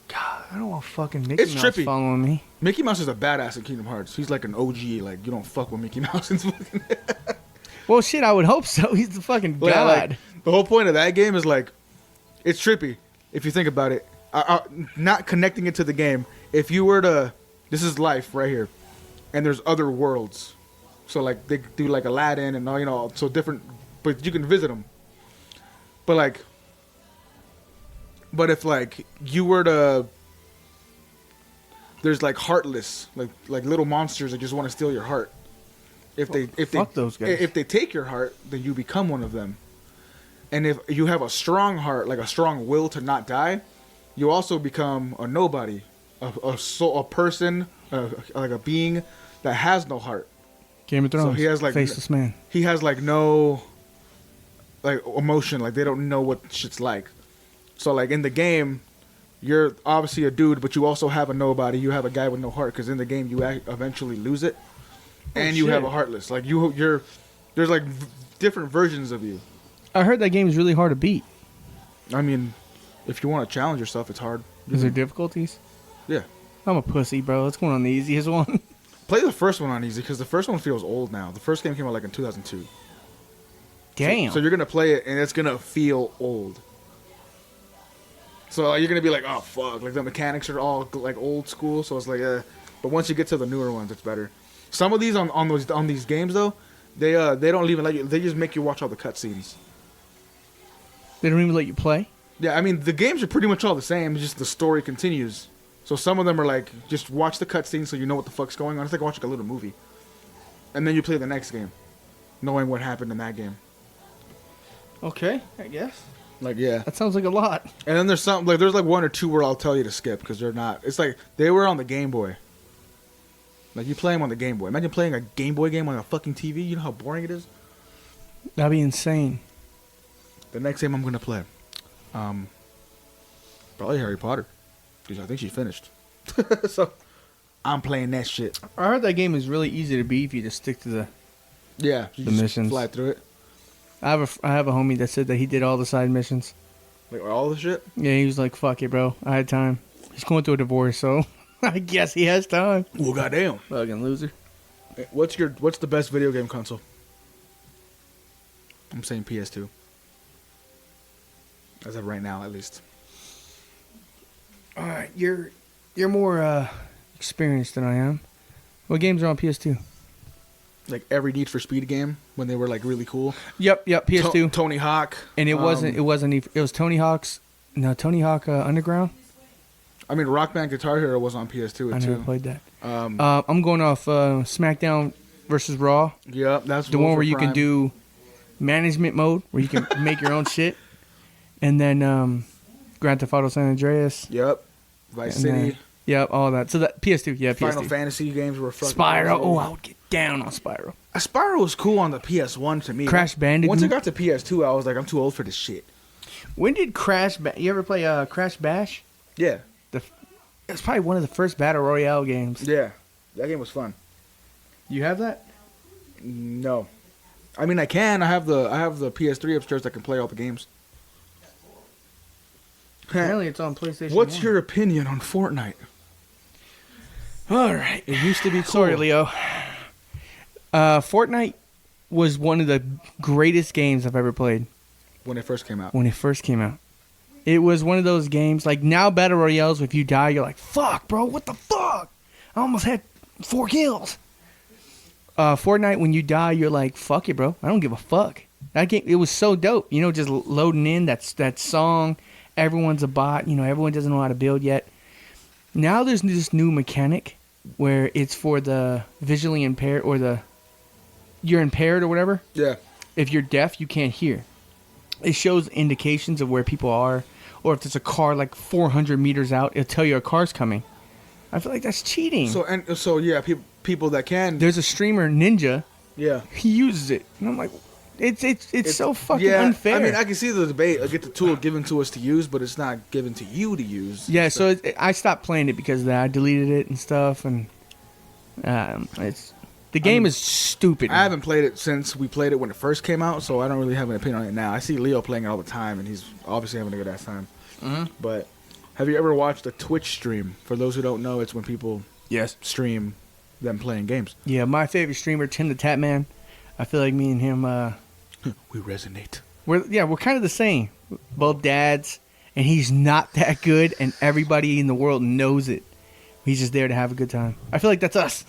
God, I don't want fucking Mickey It's Mouse trippy. following me. Mickey Mouse is a badass in Kingdom Hearts. He's like an OG. Like, you don't fuck with Mickey Mouse. And fucking Well, shit, I would hope so. He's the fucking Yeah, god. like, the whole point of that game is like, it's trippy if you think about it. Not connecting it to the game. If you were to, this is life right here, and there's other worlds. So like they do like Aladdin and all, you know, so different, but you can visit them. But like, but if like you were to, there's like heartless, like little monsters that just want to steal your heart. If Fuck those guys. If they take your heart, then you become one of them. And if you have a strong heart, like a strong will to not die, you also become a nobody, a person, like a being that has no heart. Game of Thrones. he has, like, Faceless Man. He has like no, like emotion, like they don't know what shit's like. So like in the game, you're obviously a dude, but you also have a nobody. You have a guy with no heart, because in the game you eventually lose it, and you have shit. a heartless. Like you're there's like different versions of you. I heard that game is really hard to beat. I mean, if you want to challenge yourself, it's hard. Is there difficulties? Yeah. I'm a pussy, bro. Let's go on the easiest one. Play the first one on easy, because the first one feels old now. The first game came out like in 2002. Damn. So you're gonna play it and it's gonna feel old. So you're gonna be like, oh fuck, like the mechanics are all like old school. So it's like, but once you get to the newer ones, it's better. Some of these on these games though, they don't even let you. They just make you watch all the cutscenes. They don't even let you play? Yeah, I mean the games are pretty much all the same. It's just the story continues. So some of them are like, just watch the cutscenes so you know what the fuck's going on. It's like watching a little movie, and then you play the next game, knowing what happened in that game. Okay, I guess. Like yeah. That sounds like a lot. And then there's some like there's like one or two where I'll tell you to skip because they're not. It's like they were on the Game Boy. Like you play them on the Game Boy. Imagine playing a Game Boy game on a fucking TV. You know how boring it is. That'd be insane. The next game I'm gonna play, probably Harry Potter, because I think she finished. So I'm playing that shit. I heard that game is really easy to beat if you just stick to the... Yeah, you The just missions. fly through it. I have a homie that said that he did all the side missions. Like all the shit. Yeah, he was like, fuck it, bro. I had time. He's going through a divorce, so I guess he has time. Well, goddamn. Fucking loser. What's the best video game console? I'm saying PS2. As of right now, at least. All right, you're more experienced than I am. What games are on PS2? Like every Need for Speed game when they were like really cool. Yep, PS2. Tony Hawk. And it was Tony Hawk's Underground. I mean, Rock Band Guitar Hero was on PS2 I too. never played that. Um, I'm going off SmackDown versus Raw. Yep, that's The one where you can Wolfenstein. do management mode, where you can make your own shit. And then Grand Theft Auto San Andreas. Yep, Vice And City. then- Yep, all that. So that PS2, yeah, Final PS2. Fantasy games were fucking Spyro. awesome. Oh, I would get down on Spyro. Spyro was cool on the PS1 to me. Crash Bandicoot. Once it got to PS2, I was like, I'm too old for this shit. When did you ever play Crash Bash? Yeah. It's probably one of the first battle royale games. Yeah. That game was fun. You have that? No. I mean, I can. I have the PS3 upstairs that can play all the games. Apparently, it's on PlayStation. What's 1. your opinion on Fortnite? All right. It used to be cool. Sorry, Leo. Fortnite was one of the greatest games I've ever played. When it first came out. When it first came out, it was one of those games. Like now, battle royales. If you die, you're like, "Fuck, bro! What the fuck? I almost had 4 kills." Fortnite, when you die, you're like, "Fuck it, bro! I don't give a fuck." That game, it was so dope. You know, just loading in that song. Everyone's a bot. You know, everyone doesn't know how to build yet. Now there's this new mechanic where it's for the visually impaired or you're impaired or whatever. Yeah. If you're deaf, you can't hear. It shows indications of where people are, or if there's a car like 400 meters out, it'll tell you a car's coming. I feel like that's cheating. So yeah, people that can. There's a streamer, Ninja. Yeah. He uses it, and I'm like, it's so fucking unfair. I mean, I can see the debate. I get the tool given to us to use, but it's not given to you to use. Yeah, so I stopped playing it because of that. I deleted it and stuff, and the game is stupid. I haven't played it since we played it when it first came out, so I don't really have an opinion on it now. I see Leo playing it all the time, and he's obviously having a good ass time. Mm-hmm. But have you ever watched a Twitch stream? For those who don't know, it's when people stream them playing games. Yeah, my favorite streamer, Tim the Tatman. I feel like me and him. We resonate. We're kind of the same. Both dads, and he's not that good, and everybody in the world knows it. He's just there to have a good time. I feel like that's us.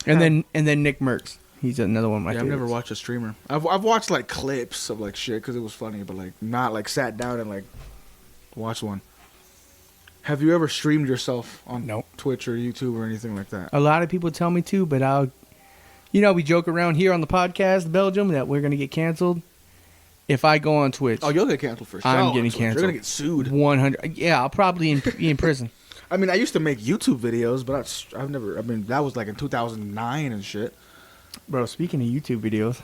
And then Nick Merckx. He's another one of my favorites. I've never watched a streamer. I've watched like clips of like shit because it was funny, but like not like sat down and like watched one. Have you ever streamed yourself on Twitch or YouTube or anything like that? A lot of people tell me to, but we joke around here on the podcast, Belgium, that we're gonna get canceled if I go on Twitch. Oh, you'll get canceled for sure. I'm getting canceled. You're gonna get sued. 100. Yeah, I'll probably be in prison. I mean, I used to make YouTube videos, but I've never. I mean, that was like in 2009 and shit. Bro, speaking of YouTube videos,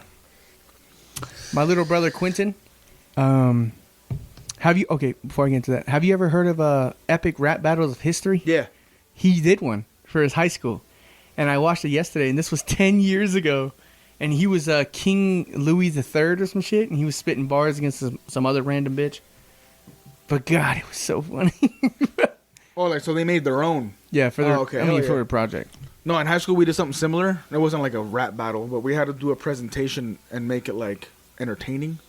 my little brother Quentin, before I get into that, have you ever heard of Epic Rap Battles of History? Yeah. He did one for his high school, and I watched it yesterday, and this was 10 years ago, and he was King Louis III or some shit, and he was spitting bars against some other random bitch. But God, it was so funny. Oh, like so they made their own. Yeah, for a project. No, in high school we did something similar. It wasn't like a rap battle, but we had to do a presentation and make it like entertaining.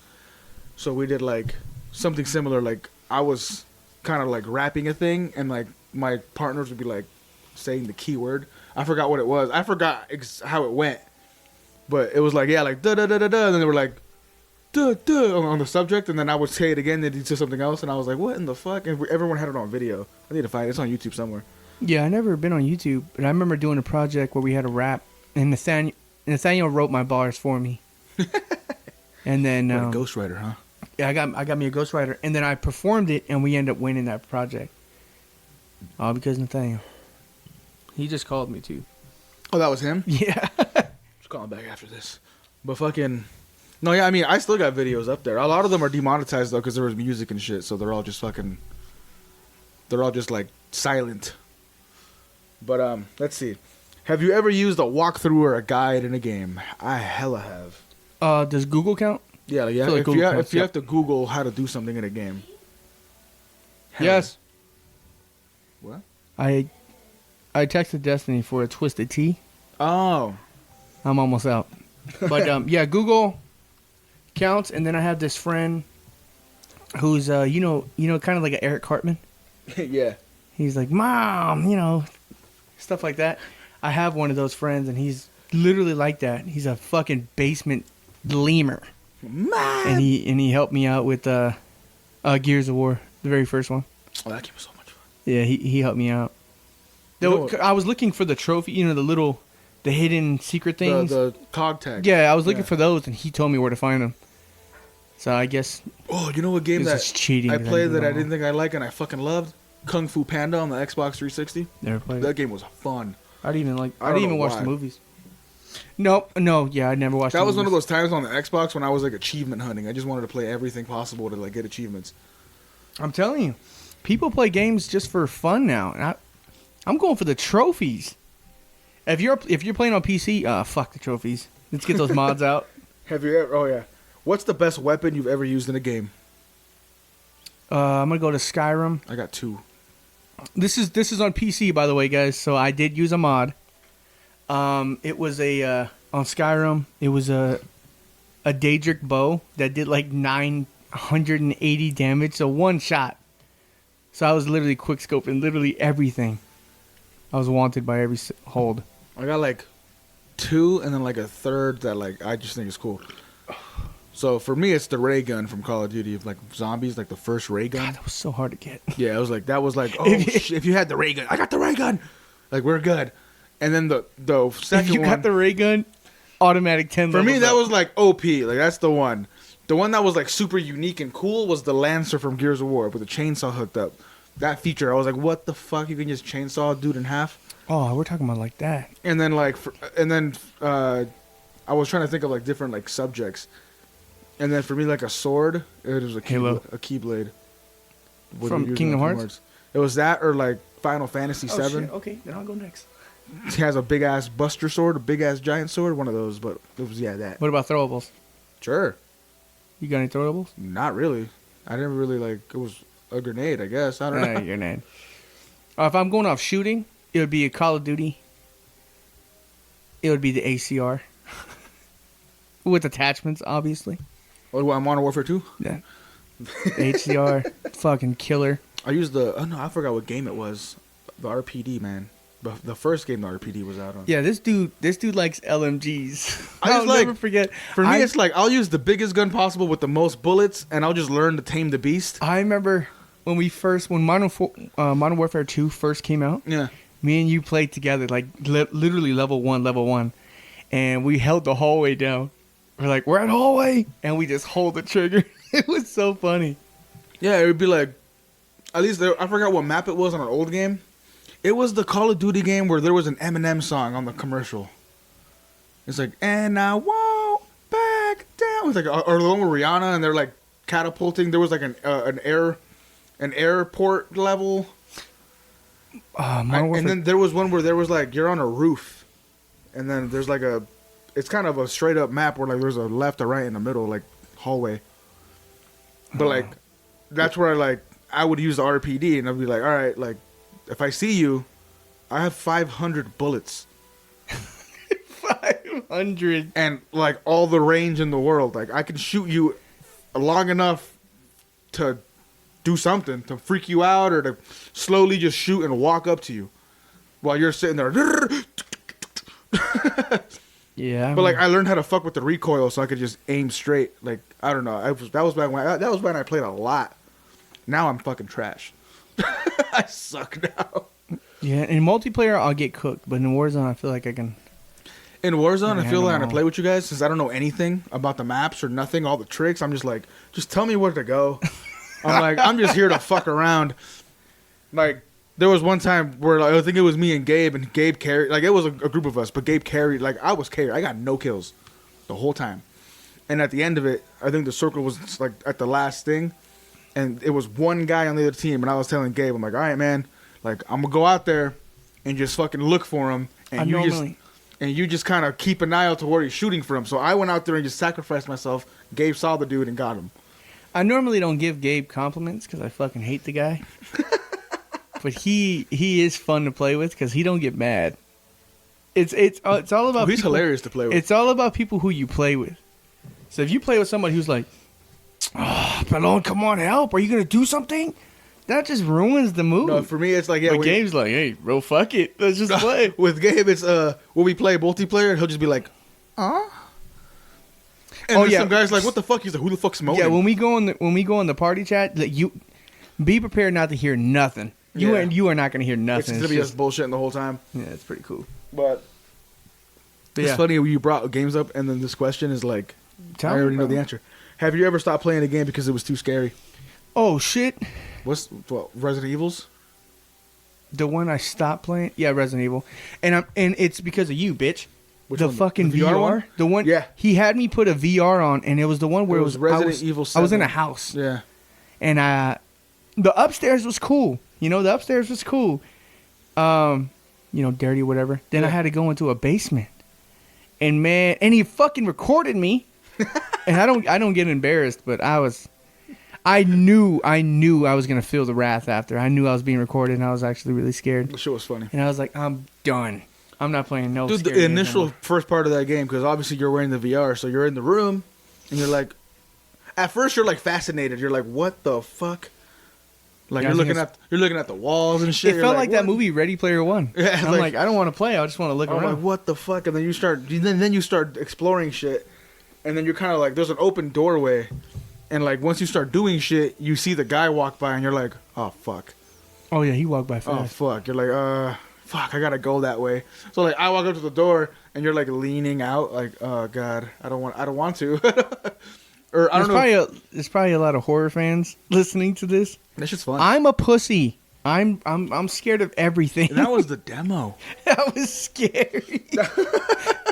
So we did like something similar. Like I was kind of like rapping a thing, and like my partners would be like saying the keyword. I forgot what it was. I forgot how it went, but it was like da da da da da. And then they were like duh duh on the subject, and then I would say it again. Then he'd say something else, and I was like, what in the fuck? And everyone had it on video. I need to find it. It's on YouTube somewhere. Yeah, I never been on YouTube, but I remember doing a project where we had a rap, and Nathaniel wrote my bars for me. And then what a ghostwriter, huh? Yeah, I got me a ghostwriter, and then I performed it, and we ended up winning that project. All because Nathaniel. He just called me too. Oh, that was him? Yeah. Just call him back after this. But fucking no, yeah, I mean, I still got videos up there. A lot of them are demonetized though because there was music and shit, so they're all just like silent. But let's see. Have you ever used a walkthrough or a guide in a game? I hella have. Does Google count? Yeah, yeah. Like If you have to Google how to do something in a game. Yes. What? I texted Destiny for a Twisted Tea. Oh. I'm almost out. But yeah, Google counts, and then I have this friend who's kind of like an Eric Cartman. Yeah. He's like, Mom, stuff like that. I have one of those friends, and he's literally like that. He's a fucking basement lemur. Man. And he helped me out with Gears of War, the very first one. Oh, that game was so much fun. Yeah, he helped me out. I was looking for the trophy, the hidden secret things. The cog tag. Yeah, I was looking for those, and he told me where to find them. So I guess. Oh, you know what game that's cheating? I played that I didn't think I liked and I fucking loved? Kung Fu Panda on the Xbox 360. Never played. That game was fun. I didn't even watch the movies. Nope. No. Yeah, I never watched. That the was one of movies. those times on the Xbox when I was like achievement hunting. I just wanted to play everything possible to like get achievements. I'm telling you, people play games just for fun now. And I'm going for the trophies. If you're playing on PC, fuck the trophies. Let's get those mods out. Have you ever? Oh yeah. What's the best weapon you've ever used in a game? I'm gonna go to Skyrim. I got 2. This is on PC, by the way, guys. So I did use a mod. It was on Skyrim. It was a Daedric bow that did like 980 damage, so one shot. So I was literally quick scoping literally everything. I was wanted by every hold. I got like 2 and then like a third that like I just think is cool. So for me, it's the ray gun from Call of Duty. Like zombies, like the first ray gun. God, that was so hard to get. Yeah, it was like that was like oh if you had the ray gun, I got the ray gun. Like we're good. And then the second If you one, got the ray gun, automatic 10 for me levels that up. was like OP. Like that's the one. The one that was like super unique and cool was the Lancer from Gears of War with the chainsaw hooked up. That feature, I was like, what the fuck? You can just chainsaw a dude in half. Oh, we're talking about like that. And then I was trying to think of like different like subjects. And then for me, like a sword, it was a Halo. keyblade. What From you use Kingdom on Hearts? It was that or like Final Fantasy Oh, 7. shit. Okay, then I'll go next. He has a big ass buster sword, a big ass giant sword, one of those. But it was that. What about throwables? Sure, You got any throwables? not really. I never really like. It was a grenade, I guess. I don't know. You're not. If I'm going off shooting, it would be a Call of Duty. It would be the ACR. With attachments, obviously. Oh, I'm Modern Warfare 2. Yeah. HCR, fucking killer. I used the. Oh no, I forgot what game it was. The RPD, man. The first game the RPD was out on. Yeah, this dude likes LMGs. I just I'll like- never forget. For me, it's like I'll use the biggest gun possible with the most bullets, and I'll just learn to tame the beast. I remember when Modern Warfare 2 first came out. Yeah. Me and you played together, like literally level one, and we held the hallway down. We're like, we're at hallway, and we just hold the trigger. It was so funny. Yeah, it would be like, at least I forgot what map it was on an old game. It was the Call of Duty game where there was an Eminem song on the commercial. It's like, and I won't back down. It's like, or the one with Rihanna, and they're like catapulting. There was like an airport level. Modern Warfare. And then there was one where there was like you're on a roof, and then there's like it's kind of a straight up map where like there's a left or right in the middle like hallway. But like that's where I would use the RPD and I'd be like, all right, like if I see you, I have 500 bullets 500. and like all the range in the world. Like I can shoot you long enough to do something to freak you out or to slowly just shoot and walk up to you while you're sitting there. Yeah. But like I learned how to fuck with the recoil so I could just aim straight. Like I don't know. That was when I played a lot. Now I'm fucking trash. I suck now. Yeah, in multiplayer I'll get cooked, but in Warzone I feel like I can. In Warzone, I feel like I know. play with you guys since I don't know anything about the maps or nothing, all the tricks. I'm just like, just tell me where to go. I'm like, I'm just here to fuck around. Like, there was one time where like, I think it was me and Gabe carried. Like, it was a group of us, but Gabe carried. Like, I was carried. I got no kills the whole time. And at the end of it, I think the circle was like at the last thing, and it was one guy on the other team. And I was telling Gabe, I'm like, all right, man, like I'm gonna go out there and just fucking look for him, and you just kind of keep an eye out to where he's shooting from. So I went out there and just sacrificed myself. Gabe saw the dude and got him. I normally don't give Gabe compliments because I fucking hate the guy. But he is fun to play with because he don't get mad. It's all about. He's hilarious to play with. It's all about people who you play with. So if you play with somebody who's like, "Oh, Pelon, come on, help! Are you gonna do something?" That just ruins the mood. No, for me it's like But Gabe's like, "Hey, bro, fuck it, let's just play." With Gabe, it's when we play multiplayer, he'll just be like, And Oh, yeah. some guys like, what the fuck? He's like, who the fuck's moaning? Yeah, when we go in the party chat, like, you be prepared not to hear nothing. You are not gonna hear it's nothing. gonna be just bullshitting the whole time. Yeah, it's pretty cool. But it's yeah. funny when you brought games up, and then this question is like, Tell I me, already know bro. the answer. Have you ever stopped playing a game because it was too scary? Oh shit! Resident Evils? The one I stopped playing, yeah, Resident Evil, and it's because of you, bitch. Which the one? fucking The VR, one? the one. Yeah. He had me put a VR on, and it was the one where It it was was Resident Evil I was in 7. a house, Yeah. and the upstairs was cool. You know, the upstairs was cool. Dirty, whatever. Then I Yeah. had to go into a basement, and man, and he fucking recorded me. And I don't get embarrassed, but I knew I was gonna feel the wrath after. I knew I was being recorded, and I was actually really scared. The shit was funny. And I was like, I'm done. I'm not playing no. Dude, scary the games initial anymore. first part of that game, because obviously you're wearing the VR, so you're in the room, and you're like, at first you're like fascinated. You're like, what the fuck? Like Yeah, I you're think looking at the walls and shit. It You're felt like that what? movie Ready Player One. Yeah, I'm like, I don't want to play. I just want to look I'm around. like, what the fuck? And then you start exploring shit, and then you're kind of like, there's an open doorway, and like once you start doing shit, you see the guy walk by, and you're like, oh fuck, Oh yeah, he walked by oh fast. fuck. You're like, fuck, I gotta go that way. So like, I walk up to the door, and you're like leaning out, like, oh god, I don't want to. Or I don't know. There's probably a lot of horror fans listening to this. That shit's fun. I'm a pussy. I'm scared of everything. And that was the demo. That was scary.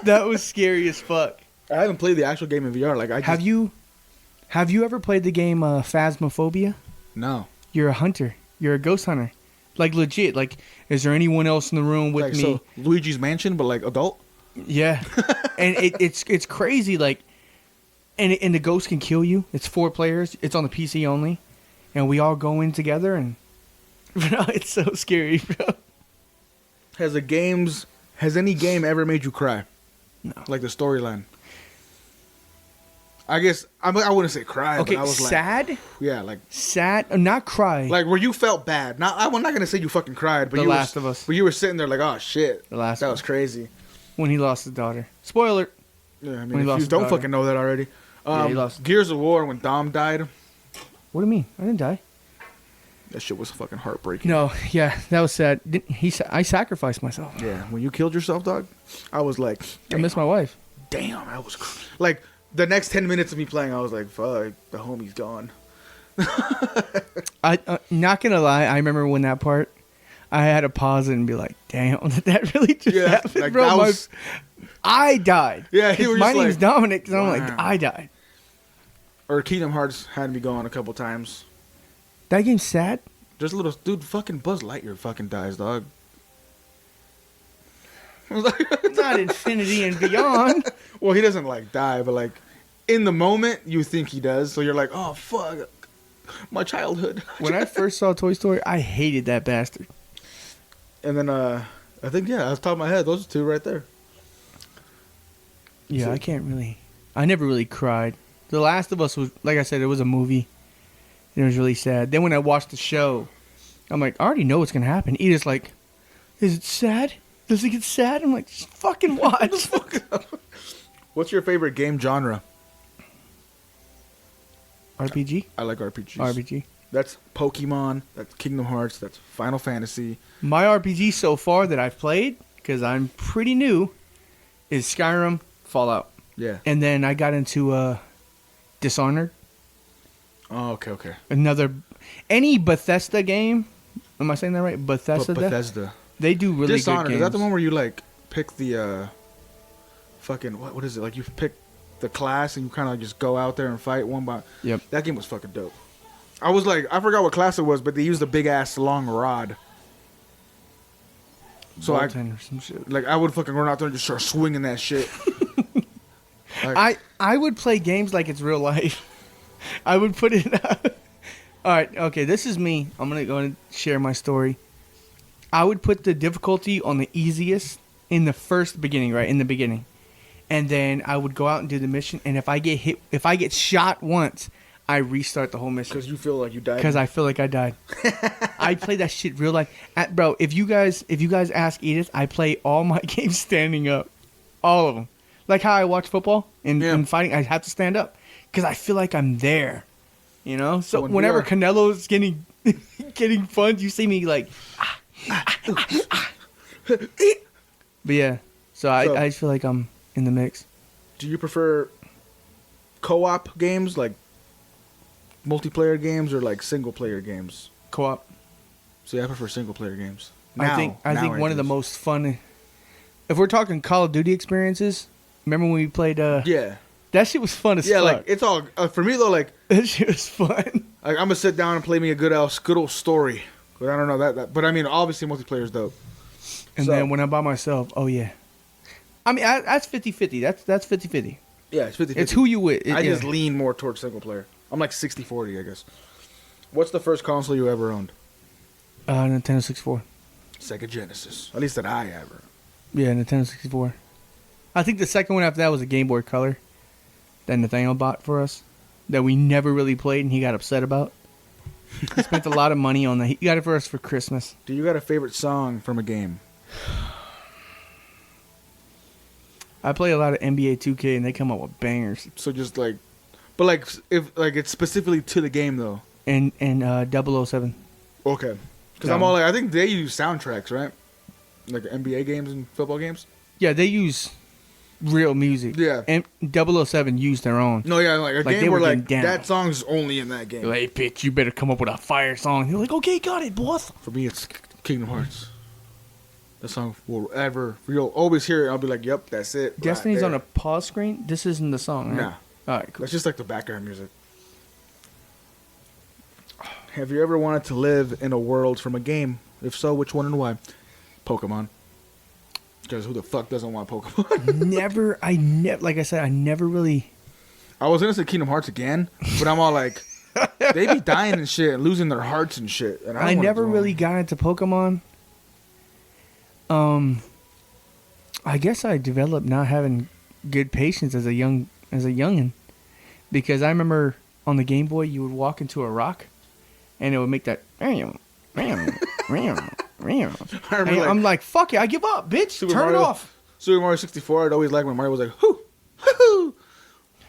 That was scary as fuck. I haven't played the actual game in VR. Like, Have you ever played the game Phasmophobia? No. You're a hunter. You're a ghost hunter. Like legit. Like, is there anyone else in the room with Like, me? so Luigi's Mansion, but like adult. Yeah. And it's crazy. Like, and the ghost can kill you. It's 4 players. It's on the PC only, and we all go in together. And bro, it's so scary, bro. Has any game ever made you cry? No. Like the storyline. I guess I wouldn't say cry. Okay, but I was sad. like, yeah, like Not cry. like where you felt bad. Not I'm not gonna say you fucking cried, but The you Last was, of Us. But you were sitting there like, oh shit, The Last that of was Us. crazy. When he lost his daughter. Spoiler. Yeah, I When mean, he if lost you his don't daughter. fucking know that already. Yeah, he lost- Gears of War when Dom died, What do you mean? I didn't die. that shit was fucking heartbreaking. No, yeah, that was sad. I sacrificed myself. Yeah, when you killed yourself, dog, I was like, I miss my wife. damn, that was like the next 10 minutes of me playing, I was like, fuck, the homie's gone. I not gonna lie, I remember when that part, I had to pause it and be like, "Damn, did that really just Yeah, happen, like bro?" that was, I died. Yeah, he 'Cause was my just name's like, Dominic, and I'm like, wow. I died. or Kingdom Hearts had me going a couple times. That game's sad. Just a little dude, fucking Buzz Lightyear fucking dies, dog. Not Infinity and Beyond. Well, he doesn't like die, but like in the moment you think he does, so you're like, oh fuck, my childhood. When I first saw Toy Story, I hated that bastard. And then I think off the top of my head, those are 2 right there. Yeah, So- I can't really. I never really cried. The Last of Us was, like I said, it was a movie. It was really sad. Then when I watched the show, I'm like, I already know what's gonna happen. Edith's like, is it sad? Does it get sad? I'm like, just fucking watch. What's your favorite game genre? RPG? I like RPGs. RPG. That's Pokemon. That's Kingdom Hearts. That's Final Fantasy. My RPG so far that I've played, because I'm pretty new, is Skyrim, Fallout. Yeah. And then I got into Dishonored. Oh, okay. Any Bethesda game. Am I saying that right? Bethesda. Bethesda. They do really Dishonored. good games. Is that the one where you like pick the fucking what is it? Like you pick the class and you kind of just go out there and fight one by. Yep. That game was fucking dope. I was like, I forgot what class it was, but they used a big ass long rod. So Bolton or some shit. I would fucking run out there and just start swinging that shit. Like, I would play games like it's real life. I would put it. All right, okay. This is me. I'm gonna go and share my story. I would put the difficulty on the easiest in the beginning, right in the beginning, and then I would go out and do the mission. And if I get shot once, I restart the whole mission because you feel like you died. because I feel like I died. I play that shit real life, bro. If you guys ask Edith, I play all my games standing up, all of them. Like how I watch football and fighting, I have to stand up because I feel like I'm there, you know. So when whenever we are- Canelo's getting fun, you see me like, but yeah. So I feel like I'm in the mix. Do you prefer co-op games, like multiplayer games, or like single-player games? Co-op. See, I prefer single-player games. I think one of the nowadays. most fun if we're talking Call of Duty experiences, remember when we played? Yeah. That shit was fun as Yeah, fuck. like it's all for me though. Like That shit was fun. I'm gonna sit down and play me a good old story. But I don't know that. But I mean, obviously multiplayer is dope. And So- then when I'm by myself, oh yeah. I mean, that's 50-50. That's 50-50. Yeah, it's 50-50. It's who you with. I yeah. just lean more towards single player. I'm like 60-40, I guess. What's the first console you ever owned? Nintendo 64. Sega Genesis. At least that I ever. Yeah, Nintendo 64. I think the second one after that was a Game Boy Color that Nathaniel bought for us that we never really played and he got upset about. He spent a lot of money on that. He got it for us for Christmas. Do you got a favorite song from a game? I play a lot of NBA 2K and they come up with bangers. So just like, but like if like it's specifically to the game though. And 007. Okay. Because No. I'm all like, I think they use soundtracks, right? Like NBA games and football games. Yeah, they use real music. Yeah. And 007 used their own. No, yeah, like a Like, they game were where like getting down. that song's only in that game. They're like, hey, bitch, you better come up with a fire song. You're like, okay, got it, boss. For me, it's Kingdom Hearts. The song you'll always hear it. I'll be like, yep, that's it. Destiny's right on a there. pause screen. This isn't the song, right? Nah. All right, cool. That's just like the background music. Have you ever wanted to live in a world from a game? If so, which one and why? Pokemon. Because who the fuck doesn't want Pokemon? Like I said, I never really. I was gonna say Kingdom Hearts again, but I'm all like, they be dying and shit, and losing their hearts and shit. And I don't wanna never go really on. got into Pokemon. I guess I developed not having good patience as a youngin, because I remember on the Game Boy you would walk into a rock, and it would make that. And I remember, like, I'm like, fuck it, I give up, bitch. Super Turn Mario, it off. Super Mario 64. I'd always like when Mario was like, hoo, hoo,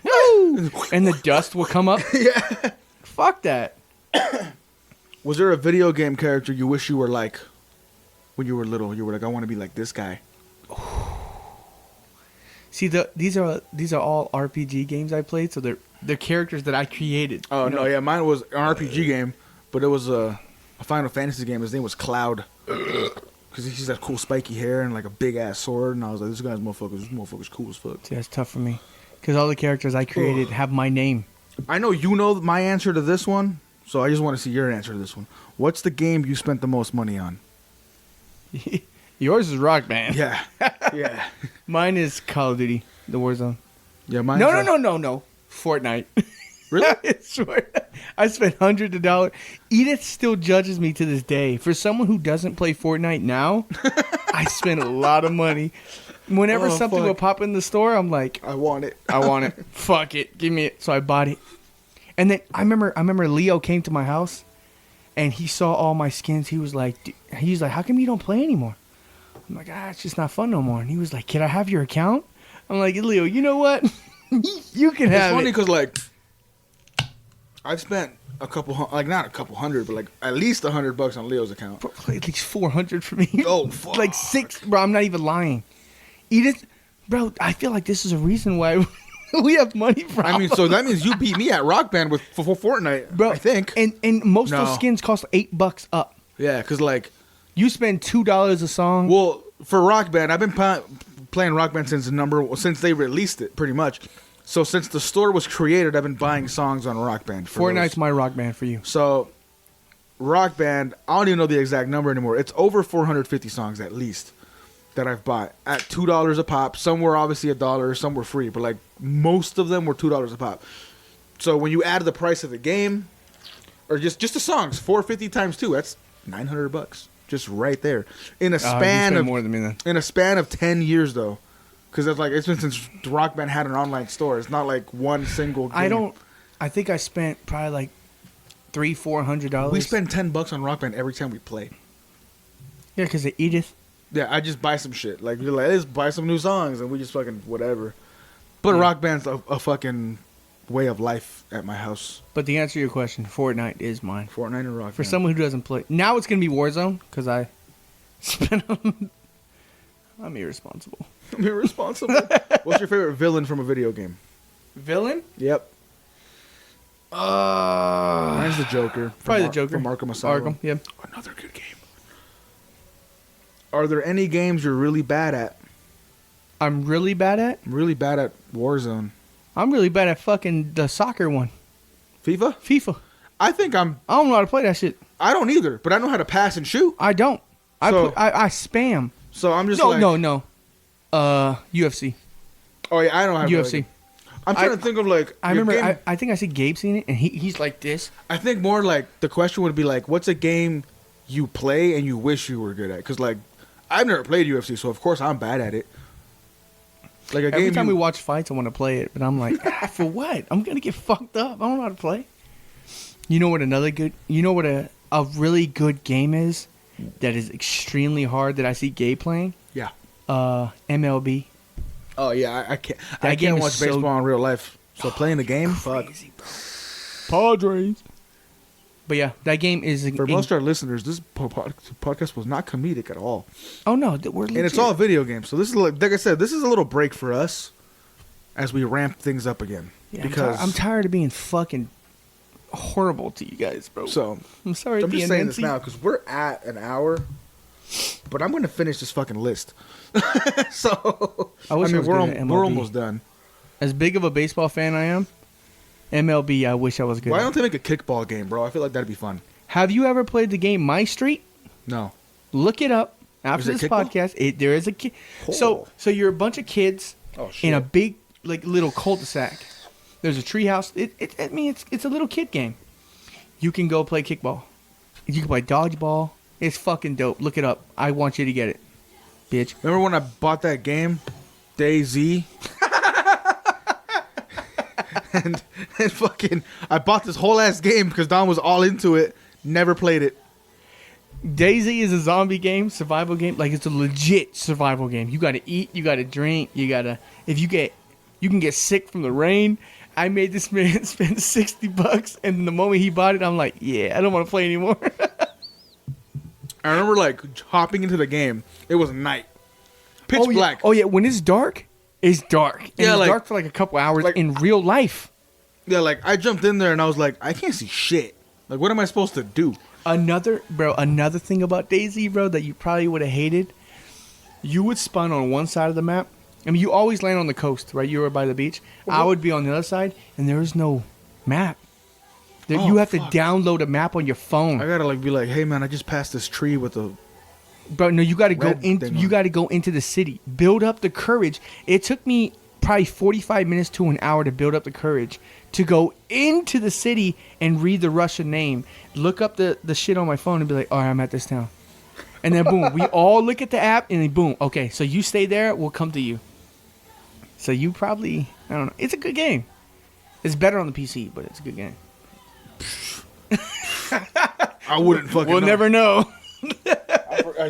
Woo! And the dust will come up. yeah. Fuck that. Was there a video game character you wish you were like when you were little? You were like, I want to be like this guy. See, these are all RPG games I played, so they're characters that I created. Oh, you know? no, yeah, mine was an RPG game, but it was a Final Fantasy game. His name was Cloud. Because he's got cool spiky hair and like a big ass sword, and I was like, this motherfucker's cool as fuck. See, that's tough for me, because all the characters I created have my name. I know you know my answer to this one, so I just want to see your answer to this one. What's the game you spent the most money on? Yours is Rock Band. Yeah. Yeah. Mine is Call of Duty, the Warzone. Yeah, mine. No. Fortnite. Really? I swear. I spent hundreds of dollars. Edith still judges me to this day. For someone who doesn't play Fortnite now, I spent a lot of money. Whenever Oh, something fuck. would pop in the store, I'm like, I want it. I want it. Fuck it. Give me it. So I bought it. And then I remember Leo came to my house and he saw all my skins. He was like, how come you don't play anymore? I'm like, it's just not fun no more. And he was like, can I have your account? I'm like, Leo, you know what? You can It's have funny it. because like I've spent a couple, like not a couple hundred, but like at least $100 on Leo's account. Bro, at least 400 for me. Oh, fuck. Like 6, bro. I'm not even lying. Edith, bro, I feel like this is a reason why we have money problems. I mean, so that means you beat me at Rock Band with for Fortnite, bro, I think. And most of No. those skins cost $8 up. Yeah, because like, You spend $2 a song. well, for Rock Band, I've been playing Rock Band since they released it, pretty much. So since the store was created, I've been buying songs on Rock Band. For Fortnite's those. my Rock Band for you. So, Rock Band, I don't even know the exact number anymore. It's over 450 songs at least that I've bought at $2 a pop. Some were obviously $1, some were free, but like most of them were $2 a pop. So when you add the price of the game, or just the songs, 450 times 2, that's $900, just right there in a You span spend of more than me then. in a span of 10 years though. Because it's been since Rock Band had an online store. It's not like one single game. I think I spent probably like $300-$400. We spend $10 on Rock Band every time we play. Yeah, because of Edith. Yeah, I just buy some shit. Like, you're like, let's buy some new songs, and we just fucking whatever. But Yeah. Rock Band's a fucking way of life at my house. But to answer your question, Fortnite is mine. Fortnite and Rock For Band. someone who doesn't play. Now it's going to be Warzone because I spent I'm irresponsible. I'm irresponsible. What's your favorite villain from a video game? Villain? Yep. Mine's the Joker. Probably the Joker. From Arkham Asylum. Arkham, yeah. Another good game. Are there any games you're really bad at? I'm really bad at? I'm really bad at Warzone. I'm really bad at fucking the soccer one. FIFA? FIFA. I think I don't know how to play that shit. I don't either, but I know how to pass and shoot. I don't. So- I spam. So I'm just No, like... no. UFC. Oh, yeah, I don't have UFC. I'm trying to think of, like... I your remember, game- I think I see Gabe seen it, and he's like this. I think more like the question would be like, what's a game you play and you wish you were good at? Because, like, I've never played UFC, so of course I'm bad at it. Like a Every game time we watch fights, I want to play it, but I'm like, for what? I'm gonna get fucked up. I don't know how to play. You know what a really good game is that is extremely hard that I see Gabe playing? Yeah. MLB. Oh yeah, I can't. That I game can't is watch so- baseball in real life. So playing the game, fuck. Crazy, bro. Padres. But yeah, that game is For most of our listeners, this podcast was not comedic at all, Oh no, we're legit. and it's all video games. So this is like I said, this is a little break for us as we ramp things up again. Yeah, because I'm tired of being fucking horrible to you guys, bro. so I'm sorry. I'm to be just saying this Nancy. now because we're at an hour, but I'm going to finish this fucking list. So I wish I was we're good at MLB. we're almost done. As big of a baseball fan I am, MLB, I wish I was good. Why at. don't they make a kickball game, bro? I feel like that'd be fun. Have you ever played the game My Street? No. Look it up after Is this it kickball? podcast. There is a kid. Oh. So you're a bunch of kids Oh shit. in a big like little cul-de-sac. There's a treehouse. It's a little kid game. You can go play kickball. You can play dodgeball. It's fucking dope. Look it up. I want you to get it, bitch. Remember when I bought that game, DayZ? and fucking, I bought this whole ass game because Don was all into it. Never played it. DayZ is a zombie game, survival game. Like it's a legit survival game. You gotta eat, you gotta drink, you can get sick from the rain. I made this man spend $60, and the moment he bought it, I'm like, yeah, I don't want to play anymore. I remember like hopping into the game. It was night, pitch oh, yeah. black. Oh yeah, when it's dark, it's dark. And Yeah, it's like- dark for like a couple hours like- in real life. Yeah, like I jumped in there and I was like, I can't see shit. Like, what am I supposed to do? Another thing about DayZ, bro, that you probably would have hated. You would spawn on one side of the map. I mean, you always land on the coast, right? You were by the beach. I would be on the other side, and there is no map. Oh, You have to fuck. download a map on your phone, I gotta like be like, hey man, I just passed this tree with a. bro. No, you got to go Red in. thing You on. got to go into the city. Build up the courage. It took me probably 45 minutes to an hour to build up the courage to go into the city and read the Russian name, look up the shit on my phone, and be like, all right, I'm at this town. And then boom, we all look at the app, and then boom, okay, so you stay there, we'll come to you. So you probably, I don't know. It's a good game. It's better on the PC, but it's a good game. I wouldn't fucking. We'll know. never know.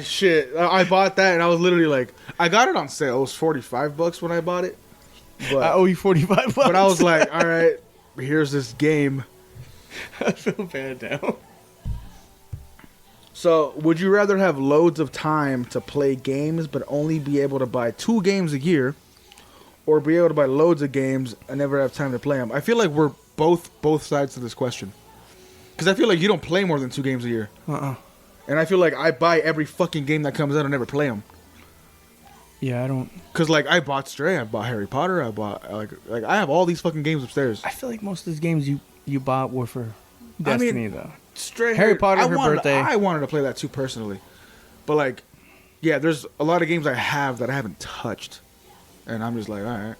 Shit, I bought that and I was literally like, I got it on sale. It was $45 when I bought it. But, I owe you $45. but I was like, all right, here's this game. I feel bad now. So, would you rather have loads of time to play games but only be able to buy 2 games a year, or be able to buy loads of games and never have time to play them? I feel like we're both sides to this question. Because I feel like you don't play more than 2 games a year. And I feel like I buy every fucking game that comes out and never play them. Yeah, I don't. Because, like, I bought Stray, I bought Harry Potter, I bought, like I have all these fucking games upstairs. I feel like most of those games you bought were for Destiny, though. Stray, Harry Potter, her birthday. I wanted to play that too personally. But, like, yeah, there's a lot of games I have that I haven't touched. And I'm just like, all right.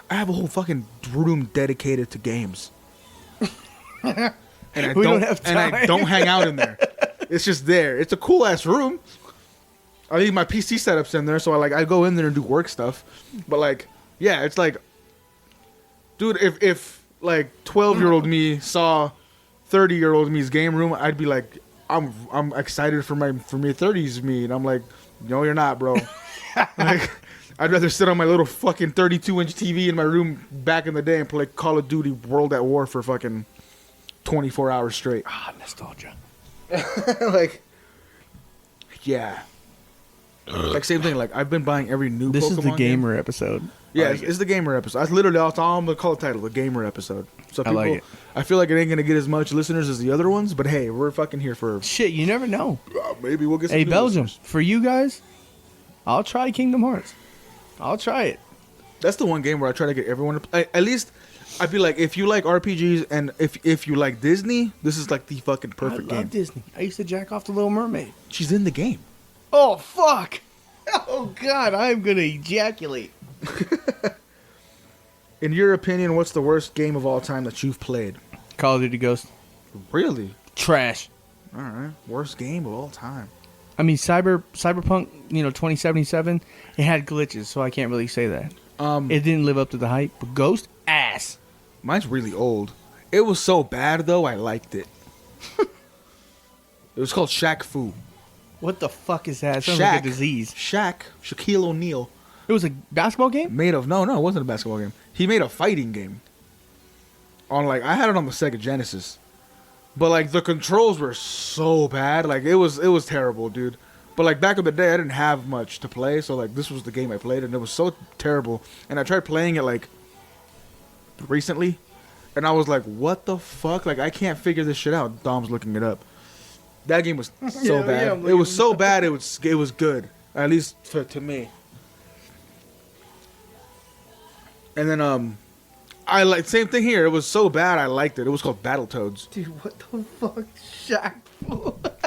I have a whole fucking room dedicated to games. And I We don't have and I time. don't hang out in there. It's just there. It's a cool ass room. I leave my PC setups in there, so I go in there and do work stuff. But like, yeah, it's like, dude, if like 12-year-old me saw 30-year-old me's game room, I'd be like, I'm excited for my 30s me, and I'm like, no, you're not, bro. Like, I'd rather sit on my little fucking 32-inch TV in my room back in the day and play Call of Duty World at War for fucking 24 hours straight. Ah, nostalgia. Like, yeah. Like, same thing. Like, I've been buying every new This Pokemon is the game. gamer episode. Yeah, I like it's the gamer episode. That's literally all I'm going to call the title, the gamer episode. So I people, like it. I feel like it ain't going to get as much listeners as the other ones, but hey, we're fucking here for, Shit, you never know. maybe we'll get some Hey, new Belgium, listeners. for you guys, I'll try Kingdom Hearts. I'll try it. That's the one game where I try to get everyone to play. At least I feel like if you like RPGs and if you like Disney, this is like the fucking perfect I love game. Disney. I used to jack off the Little Mermaid. She's in the game. Oh, fuck. Oh, God, I'm going to ejaculate. In your opinion, what's the worst game of all time that you've played? Call of Duty Ghost. Really? Trash. All right. Worst game of all time. I mean, Cyberpunk, 2077, it had glitches, so I can't really say that. It didn't live up to the hype. But Ghost, ass. Mine's really old. It was so bad though, I liked it. It was called Shaq Fu. What the fuck is that? It sounds like a disease. Shaquille O'Neal. It was a basketball game? Made of no, it wasn't a basketball game. He made a fighting game. I had it on the Sega Genesis. But like the controls were so bad, like it was terrible, dude. But like back in the day I didn't have much to play, so like this was the game I played and it was so terrible. And I tried playing it like recently and I was like, what the fuck? Like I can't figure this shit out. Dom's looking it up. That game was so bad. It was so bad it was good. At least to me. And then I like same thing here. It was so bad I liked it. It was called Battletoads. Dude, what the fuck? Shaq.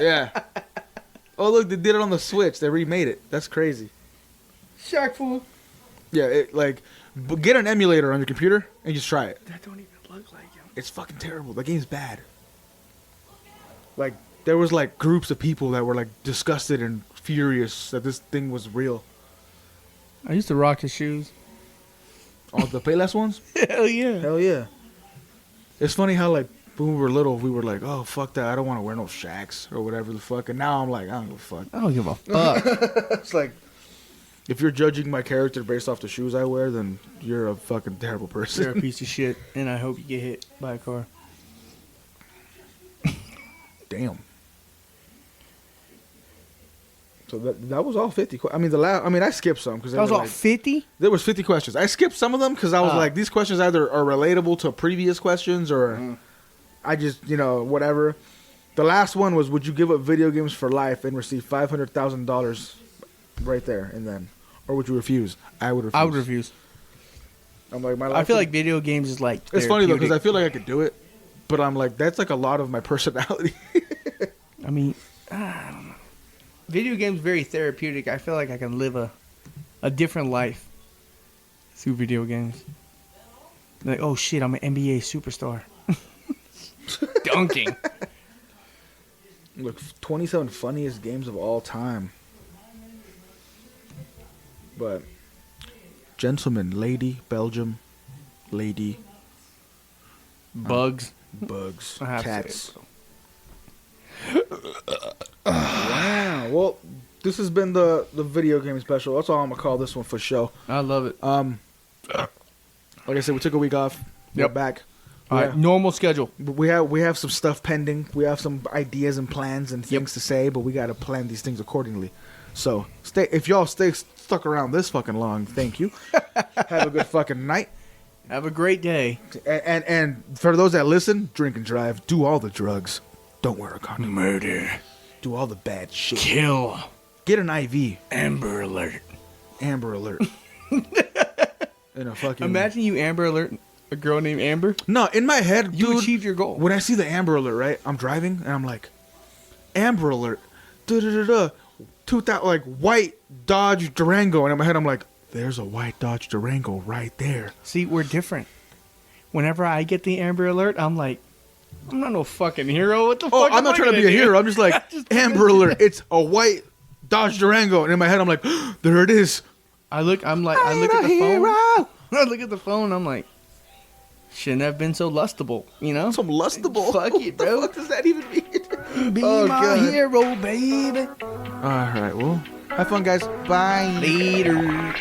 Yeah. Oh look, they did it on the Switch. They remade it. That's crazy. Shaq fool. Yeah, get an emulator on your computer and just try it. That don't even look like him. It's fucking terrible. The game's bad. Like there was like groups of people that were like disgusted and furious that this thing was real. I used to rock his shoes. Oh, the Payless ones? Hell yeah. Hell yeah. It's funny how like when we were little, we were like, oh fuck that, I don't want to wear no Shaqs or whatever the fuck. And now I'm like, I don't give a fuck. I don't give a fuck. It's like, if you're judging my character based off the shoes I wear, then you're a fucking terrible person. You're a piece of shit, and I hope you get hit by a car. Damn. So that was all 50. I mean I skipped some because That was all 50? There was 50 questions. I skipped some of them because I was like, these questions either are relatable to previous questions or I just whatever. The last one was, would you give up video games for life and receive $500,000 right there and then, or would you refuse? I would refuse. I would refuse. I'm like my life. I feel like video games is like. It's funny though because I feel like I could do it, but I'm like that's like a lot of my personality. I mean, I don't know. Video games very therapeutic. I feel like I can live a different life through video games. Like, oh shit, I'm an NBA superstar. Dunking. Look, 27 funniest games of all time. But gentlemen, lady, Belgium, lady, Bugs. bugs, I have to cats. say so. Wow. Well, this has been the video game special. That's all I'm gonna call this one for show. I love it. Like I said, we took a week off. We're Yep. back. All right, normal schedule. We have some stuff pending. We have some ideas and plans and things to say, but we gotta plan these things accordingly. So if y'all stay stuck around this fucking long, thank you. Have a good fucking night. Have a great day. And for those that listen, drink and drive. Do all the drugs. Don't wear a condom. Murder. Do all the bad shit. Kill. Get an IV. Amber Alert. Amber Alert. In a fucking. Imagine you Amber Alert a girl named Amber. No, in my head, You dude, achieved your goal. when I see the Amber Alert, right? I'm driving and I'm like, Amber Alert, da da da da, 2000 like white Dodge Durango, and in my head I'm like, there's a white Dodge Durango right there. See, we're different. Whenever I get the Amber Alert, I'm like, I'm not no fucking hero. What the Oh, fuck? I'm not trying to be a hero. I'm just like, Amber Alert, it's a white Dodge Durango, and in my head I'm like, there it is. I look at the phone. I look at the phone. I'm like, shouldn't have been so lustable, you know? Some lustable. Fuck it, bro. What the fuck does that even mean? Be Oh, my God. hero, baby. All right, well, have fun, guys. Bye. Later.